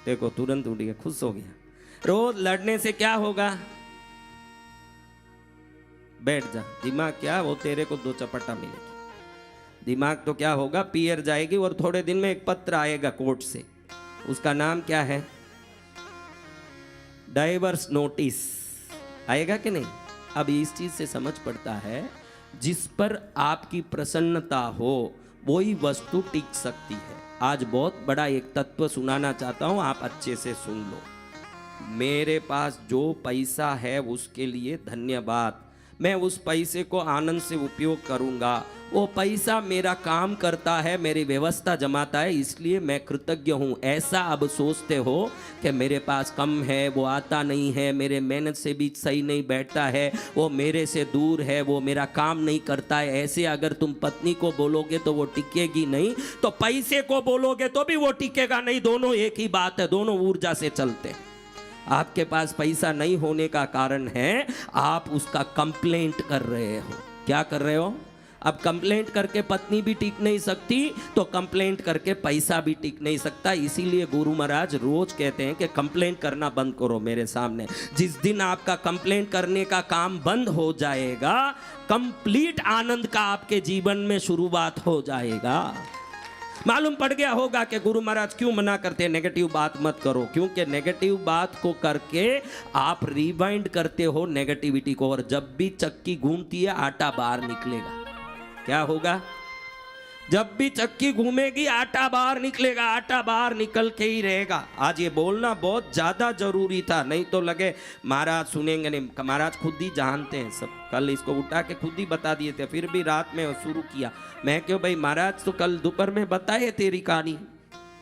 देखो तुरंत उठ गया, खुश हो गया। रोज लड़ने से क्या होगा? बैठ जा। दिमाग क्या, वो तेरे को 2 चपटा मिलेगी। दिमाग तो क्या होगा, पियर जाएगी और थोड़े दिन में एक पत्र आएगा कोर्ट से, उसका नाम क्या है? डाइवर्स नोटिस आएगा कि नहीं? अब इस चीज से समझ पड़ता है जिस पर आपकी प्रसन्नता हो वही वस्तु टिक सकती है। आज बहुत बड़ा एक तत्व सुनाना चाहता हूं, आप अच्छे से सुन लो। मेरे पास जो पैसा है उसके लिए धन्यवाद, मैं उस पैसे को आनंद से उपयोग करूंगा, वो पैसा मेरा काम करता है, मेरी व्यवस्था जमाता है, इसलिए मैं कृतज्ञ हूँ। ऐसा अब सोचते हो कि मेरे पास कम है, वो आता नहीं है, मेरे मेहनत से भी सही नहीं बैठता है, वो मेरे से दूर है, वो मेरा काम नहीं करता है, ऐसे अगर तुम पत्नी को बोलोगे तो वो टिकेगी नहीं, तो पैसे को बोलोगे तो भी वो टिकेगा नहीं। दोनों एक ही बात है, दोनों ऊर्जा से चलते हैं। आपके पास पैसा नहीं होने का कारण है आप उसका कंप्लेंट कर रहे हो। क्या कर रहे हो? अब कंप्लेंट करके पत्नी भी टिक नहीं सकती, तो कंप्लेंट करके पैसा भी टिक नहीं सकता। इसीलिए गुरु महाराज रोज कहते हैं कि कंप्लेंट करना बंद करो मेरे सामने। जिस दिन आपका कंप्लेंट करने का काम बंद हो जाएगा, कंप्लीट आनंद का आपके जीवन में शुरुआत हो जाएगा। मालूम पड़ गया होगा कि गुरु महाराज क्यों मना करते हैं नेगेटिव बात मत करो, क्योंकि नेगेटिव बात को करके आप रिवाइंड करते हो नेगेटिविटी को, और जब भी चक्की घूमती है आटा बाहर निकलेगा। क्या होगा? जब भी चक्की घूमेगी आटा बाहर निकलेगा, आटा बाहर निकल के ही रहेगा। आज ये बोलना बहुत ज्यादा जरूरी था, नहीं तो लगे महाराज सुनेंगे नहीं। महाराज खुद ही जानते हैं सब, कल इसको उठा के खुद ही बता दिए थे, फिर भी रात में शुरू किया। मैं क्यों भाई, महाराज तो कल दोपहर में बताए तेरी कहानी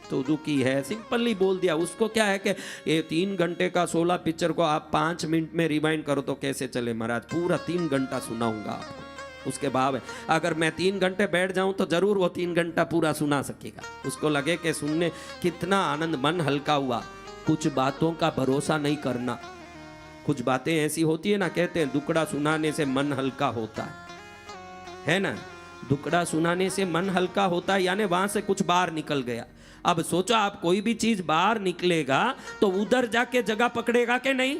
तो दुखी है, सिंपली बोल दिया। उसको क्या है कि ये 3 घंटे का 16 पिक्चर को आप 5 मिनट में रिवाइंड करो तो कैसे चले महाराज, पूरा 3 घंटा सुनाऊंगा आपको। उसके भाव है, अगर मैं 3 घंटे बैठ जाऊं तो जरूर वो 3 घंटा पूरा सुना सकेगा। उसको लगे कि सुनने कितना आनंद, मन हल्का हुआ। कुछ बातों का भरोसा नहीं करना, कुछ बातें ऐसी होती है ना, कहते हैं दुकड़ा सुनाने से मन हल्का होता है ना। दुकड़ा सुनाने से मन हल्का होता है, यानी वहां से कुछ बाहर निकल गया। अब सोचो आप कोई भी चीज बाहर निकलेगा तो उधर जाके जगह पकड़ेगा कि नहीं?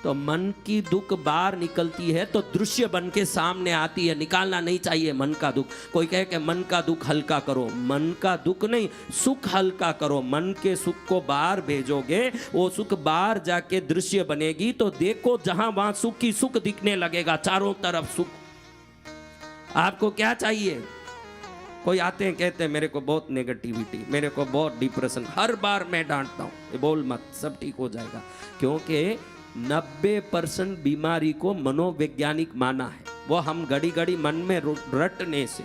तो मन की दुख बाहर निकलती है तो दृश्य बन के सामने आती है। निकालना नहीं चाहिए मन का दुख। कोई कहे कि मन का दुख हल्का करो, मन का दुख नहीं, सुख हल्का करो। मन के सुख को बाहर भेजोगे, वो सुख बाहर जाके दृश्य बनेगी, तो देखो जहां वहां सुख ही सुख दिखने लगेगा, चारों तरफ सुख। आपको क्या चाहिए? कोई आते हैं कहते हैं मेरे को बहुत नेगेटिविटी, मेरे को बहुत डिप्रेशन, हर बार मैं डांटता हूं बोल मत, सब ठीक हो जाएगा। क्योंकि 90% बीमारी को मनोवैज्ञानिक माना है, वो हम घड़ी घड़ी मन में रटने से,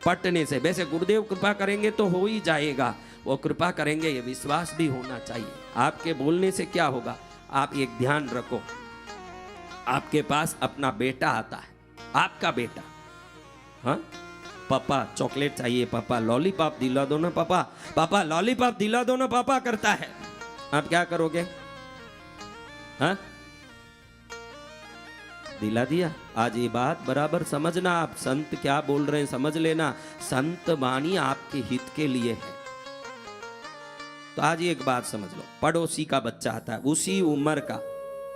पटने से। वैसे गुरुदेव कृपा करेंगे तो हो ही जाएगा, वो कृपा करेंगे ये विश्वास भी होना चाहिए। आपके बोलने से क्या होगा? आप एक ध्यान रखो, आपके पास अपना बेटा आता है, आपका बेटा, हाँ पापा चॉकलेट चाहिए, पापा लॉलीपॉप दिला दो ना, पापा पापा लॉलीपॉप दिला दो ना पापा करता है। आप क्या करोगे? हाँ दिला दिया। आज ये बात बराबर समझना, आप संत क्या बोल रहे हैं समझ लेना। संत वाणी आपके हित के लिए है। तो आज एक बात समझ लो, पड़ोसी का बच्चा आता है, उसी उम्र का,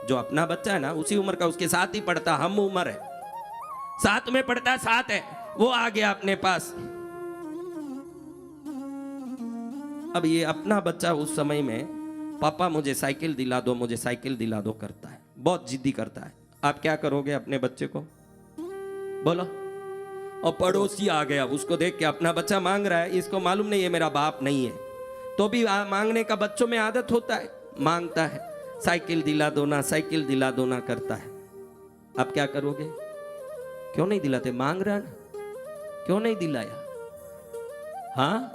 जो अपना बच्चा है ना उसी उम्र का, उसके साथ ही पढ़ता, हम उम्र है, साथ में पढ़ता है, साथ है, वो आ गया अपने पास। अब ये अपना बच्चा उस समय में पापा मुझे साइकिल दिला दो, मुझे साइकिल दिला दो करता है, बहुत जिद्दी करता है। आप क्या करोगे अपने बच्चे को? बोलो। और पड़ोसी आ गया, उसको देख के अपना बच्चा मांग रहा है, इसको मालूम नहीं है मेरा बाप नहीं है, तो भी मांगने का बच्चों में आदत होता है, मांगता है, साइकिल दिला दो ना, साइकिल दिला दो ना करता है। आप क्या करोगे? क्यों नहीं दिलाते? मांग रहा ना, क्यों नहीं दिलाया? हाँ,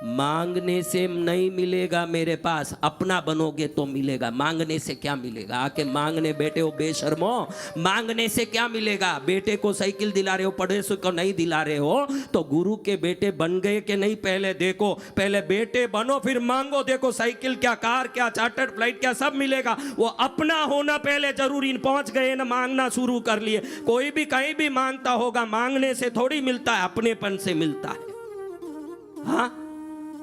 मांगने से नहीं मिलेगा मेरे पास, अपना बनोगे तो मिलेगा। मांगने से क्या मिलेगा? आके मांगने बैठे हो बेशर्मो, मांगने से क्या मिलेगा? बेटे को साइकिल दिला रहे हो, पड़ोसी को नहीं दिला रहे हो, तो गुरु के बेटे बन गए कि नहीं? पहले देखो, पहले बेटे बनो फिर मांगो। देखो साइकिल क्या, कार क्या, चार्टर्ड फ्लाइट क्या, सब मिलेगा। वो अपना होना पहले जरूरी। पहुंच गए ना, मांगना शुरू कर लिए। कोई भी कहीं भी मांगता होगा, मांगने से थोड़ी मिलता है, अपनेपन से मिलता है। हाँ,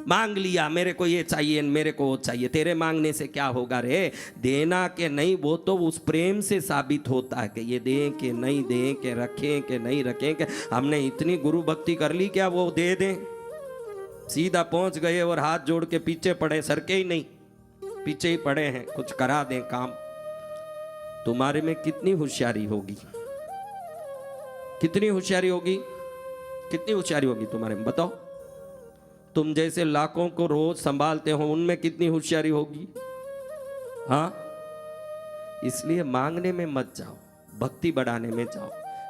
मांग लिया, मेरे को ये चाहिए, मेरे को वो चाहिए, तेरे मांगने से क्या होगा रे? देना के नहीं, वो तो उस प्रेम से साबित होता है कि ये दें कि नहीं दें, कि रखें कि नहीं रखें, कि हमने इतनी गुरु भक्ति कर ली क्या वो दे दें? सीधा पहुंच गए और हाथ जोड़ के पीछे पड़े, सर के ही नहीं, पीछे ही पड़े हैं, कुछ करा दें काम। तुम्हारे में कितनी होशियारी होगी, कितनी होशियारी होगी, कितनी होशियारी होगी तुम्हारे में? बताओ। तुम जैसे लाखों को रोज संभालते हो, उनमें कितनी होशियारी होगी? हाँ, इसलिए मांगने में मत जाओ, भक्ति बढ़ाने में जाओ।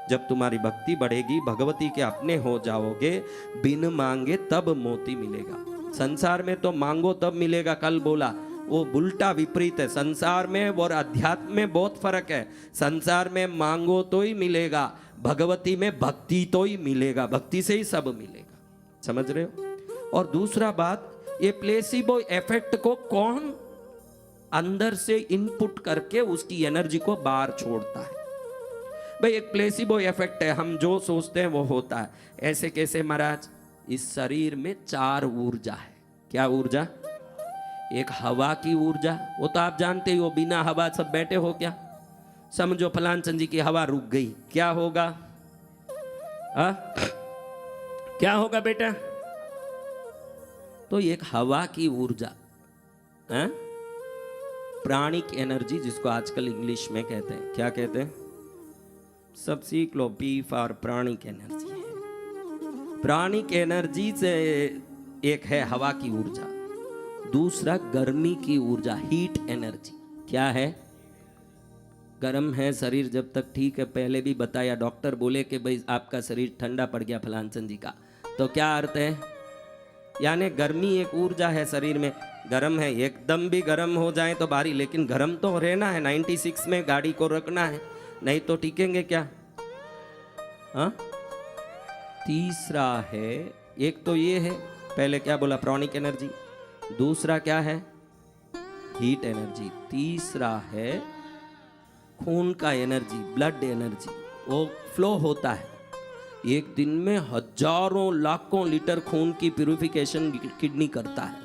जब तुम्हारी भक्ति बढ़ेगी, भगवती के अपने हो जाओगे, बिन मांगे तब मोती मिलेगा। संसार में तो मांगो तब मिलेगा, कल बोला, वो उल्टा विपरीत है। संसार में और अध्यात्म में बहुत फर्क है। संसार में मांगो तो ही मिलेगा, भगवती में भक्ति तो ही मिलेगा, भक्ति से ही सब मिलेगा। समझ रहे हो? और दूसरा बात, ये प्लेसिबो इफेक्ट को कौन अंदर से इनपुट करके उसकी एनर्जी को बाहर छोड़ता है? भाई एक प्लेसिबो इफेक्ट है, हम जो सोचते हैं वो होता है। ऐसे कैसे महाराज? इस शरीर में 4 ऊर्जा है। क्या ऊर्जा? एक हवा की ऊर्जा, वो तो आप जानते ही हो, बिना हवा सब बैठे हो क्या? समझो फलान चंद जी की हवा रुक गई, क्या होगा? क्या होगा बेटा? तो एक हवा की ऊर्जा, प्राणिक एनर्जी, जिसको आजकल इंग्लिश में कहते हैं, क्या कहते हैं? सब सीख लो, पी फॉर प्राणिक एनर्जी है। प्राणिक एनर्जी से एक है हवा की ऊर्जा, दूसरा गर्मी की ऊर्जा, हीट एनर्जी। क्या है? गर्म है शरीर जब तक ठीक है, पहले भी बताया, डॉक्टर बोले कि भाई आपका शरीर ठंडा पड़ गया फलानचंद जी का, तो क्या अर्थ है? यानी गर्मी एक ऊर्जा है शरीर में। गर्म है, एकदम भी गर्म हो जाए तो भारी, लेकिन गर्म तो रहना है। 96 में गाड़ी को रखना है, नहीं तो टिकेंगे क्या? हाँ, तीसरा है, एक तो ये है, पहले क्या बोला? प्राणिक एनर्जी। दूसरा क्या है? Heat energy. तीसरा है खून का एनर्जी, ब्लड एनर्जी। वो फ्लो होता है, एक दिन में हजारों लाखों लीटर खून की प्यूरिफिकेशन किडनी करता है।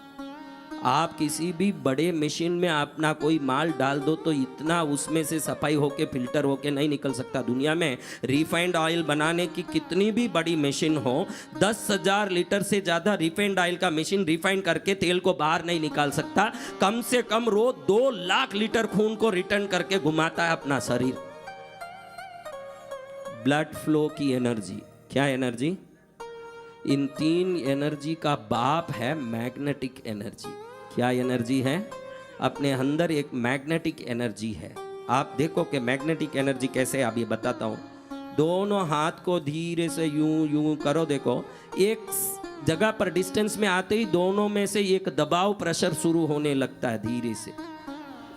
आप किसी भी बड़े मशीन में अपना कोई माल डाल दो तो इतना उसमें से सफाई होके फिल्टर होके नहीं निकल सकता। दुनिया में रिफाइंड ऑयल बनाने की कितनी भी बड़ी मशीन हो, 10,000 लीटर से ज़्यादा रिफाइंड ऑयल का मशीन रिफाइंड करके तेल को बाहर नहीं निकाल सकता। कम से कम रोज 2 लाख लीटर खून को रिटर्न करके घुमाता है अपना शरीर। ब्लड फ्लो की एनर्जी, क्या एनर्जी? इन 3 एनर्जी का बाप है मैग्नेटिक एनर्जी। क्या एनर्जी है? अपने अंदर एक मैग्नेटिक एनर्जी है। आप देखो कि मैग्नेटिक एनर्जी कैसे, आप ये बताता हूँ। दोनों हाथ को धीरे से यूं यूं करो, देखो एक जगह पर डिस्टेंस में आते ही दोनों में से एक दबाव, प्रेशर शुरू होने लगता है धीरे से।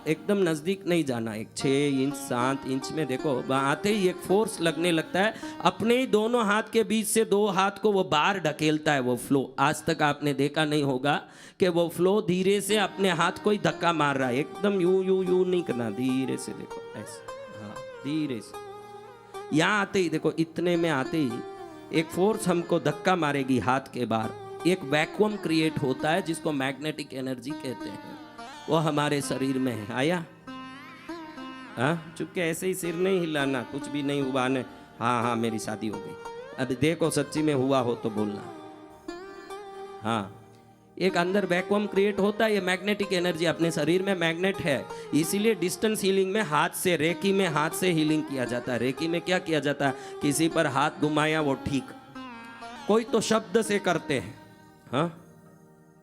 एकदम नज़दीक नहीं जाना, एक 6 इंच 7 इंच में देखो, वहाँ आते ही एक फोर्स लगने लगता है। अपने ही दोनों हाथ के बीच से 2 हाथ को वो बाहर ढकेलता है वो फ्लो। आज तक आपने देखा नहीं होगा कि वो फ्लो धीरे से अपने हाथ को ही धक्का मार रहा है। एकदम यूं यूं यूं नहीं करना, धीरे से देखो ऐसे, हाँ धीरे से। यहाँ आते ही देखो, इतने में आते ही एक फोर्स हमको धक्का मारेगी हाथ के बाहर। एक वैक्यूम क्रिएट होता है जिसको मैग्नेटिक एनर्जी कहते हैं, वो हमारे शरीर में है। आया? हाँ, चुपके ऐसे ही सिर नहीं हिलाना, कुछ भी नहीं हुआ ने, हाँ हाँ मेरी शादी हो गई। अब देखो सच्ची में हुआ हो तो बोलना। हाँ, एक अंदर वैक्यूम क्रिएट होता है, ये मैग्नेटिक एनर्जी अपने शरीर में मैग्नेट है। इसीलिए डिस्टेंस हीलिंग में हाथ से, रेकी में हाथ से हीलिंग किया जाता है। रेकी में क्या किया जाता है? किसी पर हाथ घुमाया वो ठीक, कोई तो शब्द से करते हैं। हाँ,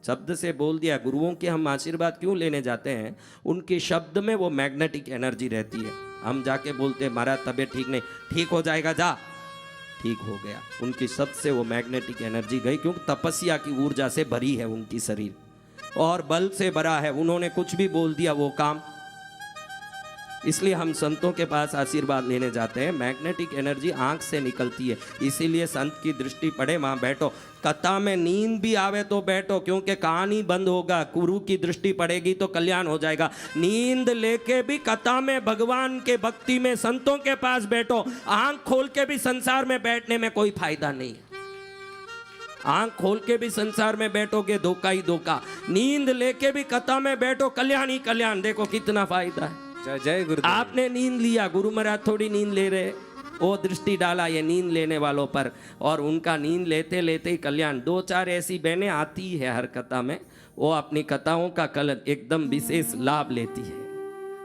शब्द से बोल दिया। गुरुओं के हम आशीर्वाद क्यों लेने जाते हैं? उनके शब्द में वो मैग्नेटिक एनर्जी रहती है। हम जाके बोलते हैं महाराज तबीयत ठीक नहीं, ठीक हो जाएगा, जा, ठीक हो गया। उनकी शब्द से वो मैग्नेटिक एनर्जी गई, क्योंकि तपस्या की ऊर्जा से भरी है उनकी शरीर और बल से भरा है। उन्होंने कुछ भी बोल दिया वो काम। इसलिए हम संतों के पास आशीर्वाद लेने जाते हैं। मैग्नेटिक एनर्जी आंख से निकलती है, इसीलिए संत की दृष्टि पड़े वहाँ बैठो। कथा में नींद भी आवे तो बैठो, क्योंकि कहानी बंद होगा। गुरु की दृष्टि पड़ेगी तो कल्याण हो जाएगा। नींद लेके भी कथा में, भगवान के भक्ति में, संतों के पास बैठो। आंख खोल के भी संसार में बैठने में कोई फायदा नहीं है। आंख खोल के भी संसार में बैठोगे धोखा ही धोखा। नींद लेके भी कथा में बैठो, कल्याण ही कल्याण। देखो कितना फायदा है। जय जय गुरुदेव। आपने नींद लिया, गुरु महाराज थोड़ी नींद ले रहे, वो दृष्टि डाला ये नींद लेने वालों पर, और उनका नींद लेते लेते ही कल्याण। 2-4 ऐसी बहनें आती है हर कथा में, वो अपनी कथाओं का कल एकदम विशेष लाभ लेती है।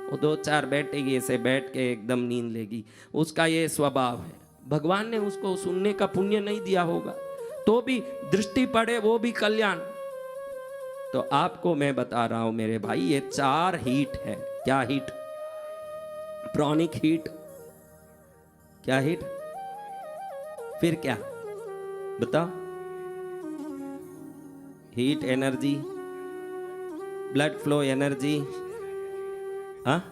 वो 2-4 बैठेगी, ऐसे बैठ के एकदम नींद लेगी, उसका ये स्वभाव है। भगवान ने उसको सुनने का पुण्य नहीं दिया होगा, तो भी दृष्टि पड़े, वो भी कल्याण। तो आपको मैं बता रहा हूं मेरे भाई, ये 4 हीट है। क्या हीट? Pronic heat. क्या हीट? फिर क्या बताओ? Heat energy, blood flow energy, हाँ,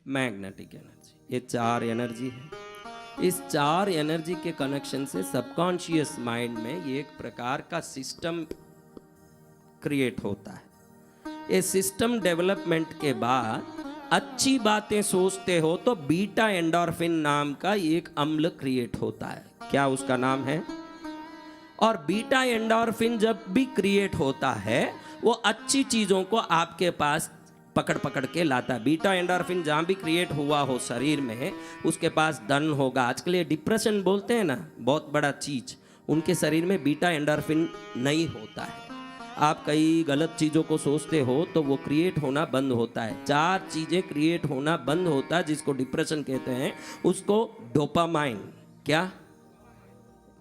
मैग्नेटिक एनर्जी, ये 4 एनर्जी है। इस 4 एनर्जी के कनेक्शन से सबकॉन्शियस माइंड में ये एक प्रकार का सिस्टम क्रिएट होता है। ये सिस्टम डेवलपमेंट के बाद अच्छी बातें सोचते हो तो बीटा एंडोर्फिन नाम का एक अम्ल क्रिएट होता है। क्या उसका नाम है? और बीटा एंडोर्फिन जब भी क्रिएट होता है वो अच्छी चीजों को आपके पास पकड़ पकड़ के लाता है। बीटा एंडोर्फिन जहाँ भी क्रिएट हुआ हो शरीर में, उसके पास धन होगा। आजकल ये डिप्रेशन बोलते हैं ना, बहुत बड़ा चीज, उनके शरीर में बीटा एंडोर्फिन नहीं होता है। आप कई गलत चीज़ों को सोचते हो तो वो क्रिएट होना बंद होता है। 4 चीज़ें क्रिएट होना बंद होता है जिसको डिप्रेशन कहते हैं, उसको डोपामाइन। क्या?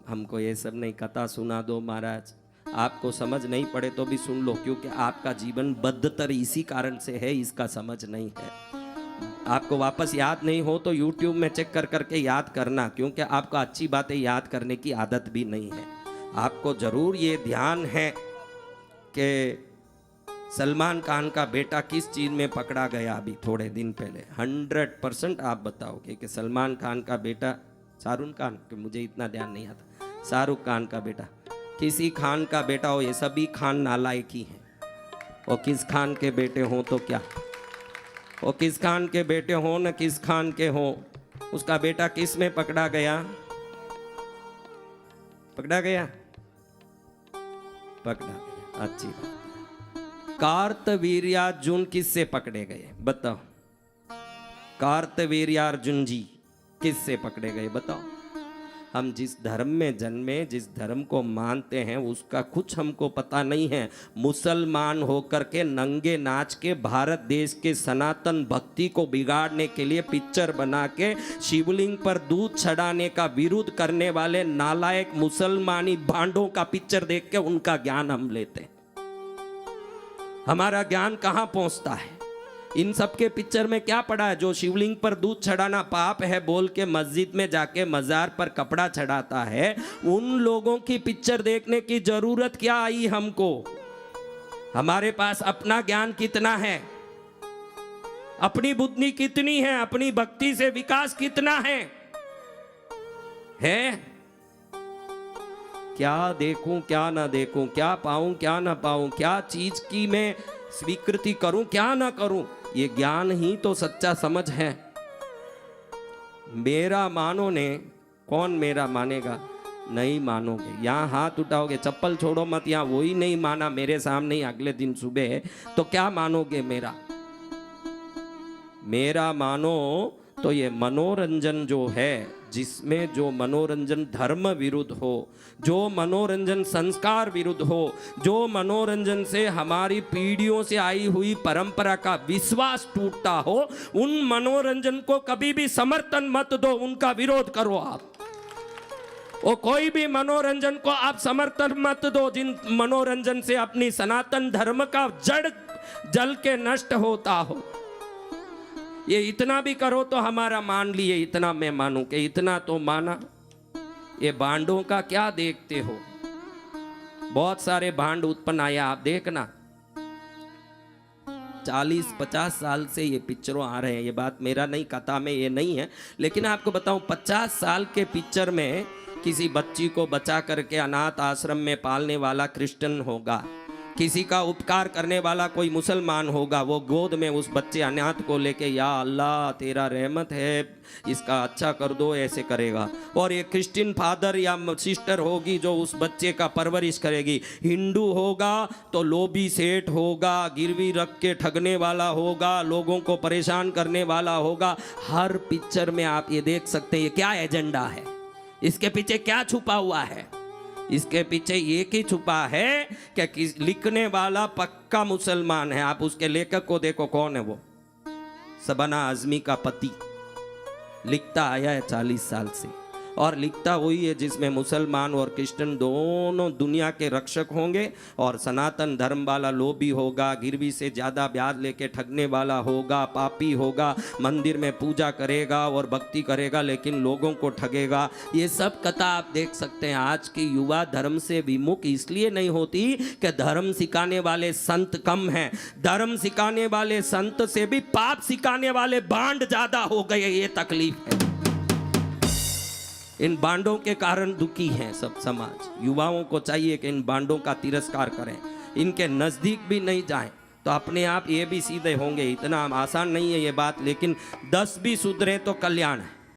हमको ये सब नहीं, कथा सुना दो महाराज, आपको समझ नहीं पड़े तो भी सुन लो, क्योंकि आपका जीवन बदतर इसी कारण से है, इसका समझ नहीं है। आपको वापस याद नहीं हो तो YouTube में चेक कर करके याद करना, क्योंकि आपको अच्छी बातें याद करने की आदत भी नहीं है। आपको जरूर ये ध्यान है कि सलमान खान का बेटा किस चीज़ में पकड़ा गया अभी थोड़े दिन पहले। 100% आप बताओगे कि सलमान खान का बेटा, शाहरुख खान, कि मुझे इतना ध्यान नहीं आता, शाहरुख खान का बेटा, किसी खान का बेटा हो, ये सभी खान नालायक ही हैं। और किस खान के बेटे हों तो क्या, और किस खान के बेटे हों न किस खान के हों, उसका बेटा किस में पकड़ा गया? पकड़ा गया, पकड़ा गया, अच्छी बात। कार्तवीर्यार्जुन किससे पकड़े गए बताओ? कार्तवीर्यार्जुन जी किससे पकड़े गए बताओ? हम जिस धर्म में जन्मे, जिस धर्म को मानते हैं, उसका कुछ हमको पता नहीं है। मुसलमान होकर के नंगे नाच के भारत देश के सनातन भक्ति को बिगाड़ने के लिए पिक्चर बना के शिवलिंग पर दूध चढ़ाने का विरोध करने वाले नालायक मुसलमानी भांडों का पिक्चर देख के उनका ज्ञान हम लेते हैं। हमारा ज्ञान कहाँ पहुंचता है? इन सब के पिक्चर में क्या पड़ा है? जो शिवलिंग पर दूध चढ़ाना पाप है बोल के मस्जिद में जाके मजार पर कपड़ा चढ़ाता है, उन लोगों की पिक्चर देखने की जरूरत क्या आई हमको? हमारे पास अपना ज्ञान कितना है, अपनी बुद्धि कितनी है, अपनी भक्ति से विकास कितना है? क्या देखूं क्या ना देखूं, क्या पाऊं क्या ना पाऊं, क्या चीज की मैं स्वीकृति करूं क्या ना करूं, ये ज्ञान ही तो सच्चा समझ है। मेरा मानो ने, कौन मेरा मानेगा? नहीं मानोगे। यहाँ हाथ उठाओगे, चप्पल छोड़ो मत, यहाँ वही नहीं माना मेरे सामने ही अगले दिन सुबह, तो क्या मानोगे मेरा? मेरा मानो तो ये मनोरंजन जो है, जिसमें जो मनोरंजन धर्म विरुद्ध हो, जो मनोरंजन संस्कार विरुद्ध हो, जो मनोरंजन से हमारी पीढ़ियों से आई हुई परंपरा का विश्वास टूटता हो, उन मनोरंजन को कभी भी समर्थन मत दो, उनका विरोध करो आप। और कोई भी मनोरंजन को आप समर्थन मत दो जिन मनोरंजन से अपनी सनातन धर्म का जड़ जल के नष्ट होता हो। ये इतना भी करो तो हमारा मान लिए, इतना मैं मानूं कि इतना तो माना। ये भांडों का क्या देखते हो? बहुत सारे भांड उत्पन्न आया, आप देखना। 40-50 साल से ये पिक्चरों आ रहे हैं, ये बात मेरा नहीं, कथा में ये नहीं है, लेकिन आपको बताऊं 50 साल के पिक्चर में किसी बच्ची को बचा करके अनाथ आश्रम में पालने वाला क्रिश्चियन होगा, किसी का उपकार करने वाला कोई मुसलमान होगा, वो गोद में उस बच्चे अनाथ को लेके या अल्लाह तेरा रहमत है, इसका अच्छा कर दो, ऐसे करेगा। और ये क्रिश्चियन फादर या सिस्टर होगी जो उस बच्चे का परवरिश करेगी। हिंदू होगा तो लोभी सेठ होगा, गिरवी रख के ठगने वाला होगा, लोगों को परेशान करने वाला होगा। हर पिक्चर में आप ये देख सकते हैं, ये क्या एजेंडा है, इसके पीछे क्या छुपा हुआ है? इसके पीछे एक ही छुपा है कि लिखने वाला पक्का मुसलमान है। आप उसके लेखक को देखो, कौन है वो? शबाना आजमी का पति लिखता आया है 40 साल से। और लिखता हुई है जिसमें मुसलमान और क्रिश्चियन दोनों दुनिया के रक्षक होंगे और सनातन धर्म वाला लोभी होगा, गिरवी से ज़्यादा ब्याज लेके ठगने वाला होगा, पापी होगा, मंदिर में पूजा करेगा और भक्ति करेगा लेकिन लोगों को ठगेगा। ये सब कथा आप देख सकते हैं। आज की युवा धर्म से विमुख इसलिए नहीं होती कि धर्म सिखाने वाले संत कम हैं, धर्म सिखाने वाले संत से भी पाप सिखाने वाले बांड ज्यादा हो गए, ये तकलीफ है। इन बांडों के कारण दुखी हैं सब समाज। युवाओं को चाहिए कि इन बांडों का तिरस्कार करें, इनके नजदीक भी नहीं जाएं तो अपने आप ये भी सीधे होंगे। इतना आसान नहीं है ये बात, लेकिन 10 भी सुधरे तो कल्याण है।